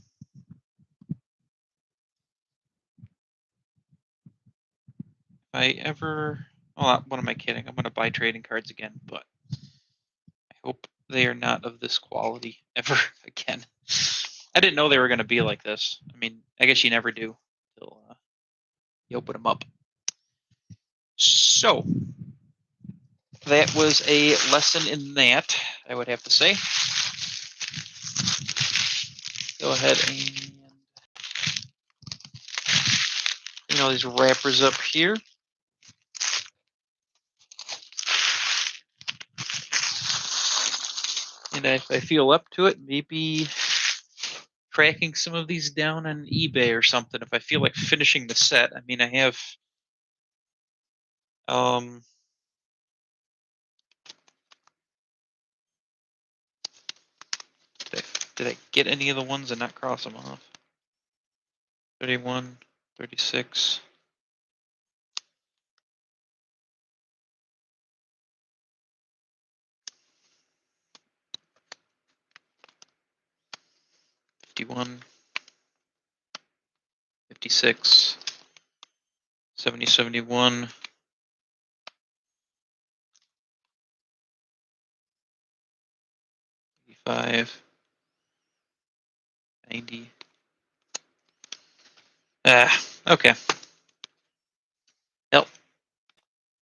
I ever, well, what am I kidding? I'm going to buy trading cards again, but I hope they are not of this quality ever again. I didn't know they were going to be like this. I mean, I guess you never do until you open them up. So that was a lesson in that, I would have to say. Go ahead and clean all these wrappers up here. And if I feel up to it, maybe tracking some of these down on eBay or something. If I feel like finishing the set, I mean, I have did I get any of the ones and not cross them off? 31, 36. $51, $56, $70, $71, $85, $90. Okay. Yep.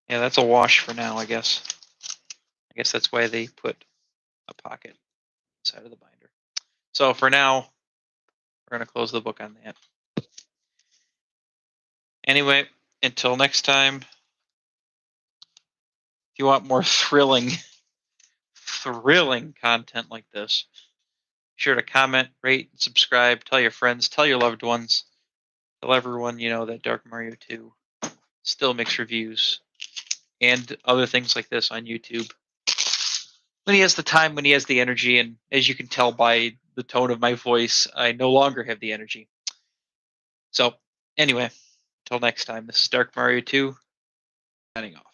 Yeah, that's a wash for now, I guess. I guess that's why they put a pocket inside of the binder. So for now, we're going to close the book on that. Anyway, until next time, if you want more thrilling content like this, be sure to comment, rate, and subscribe. Tell your friends, tell your loved ones, tell everyone you know that Dark Mario 2 still makes reviews and other things like this on YouTube when he has the time, when he has the energy. And as you can tell by the tone of my voice, I no longer have the energy. So anyway, until next time, this is Dark Mario 2 signing off.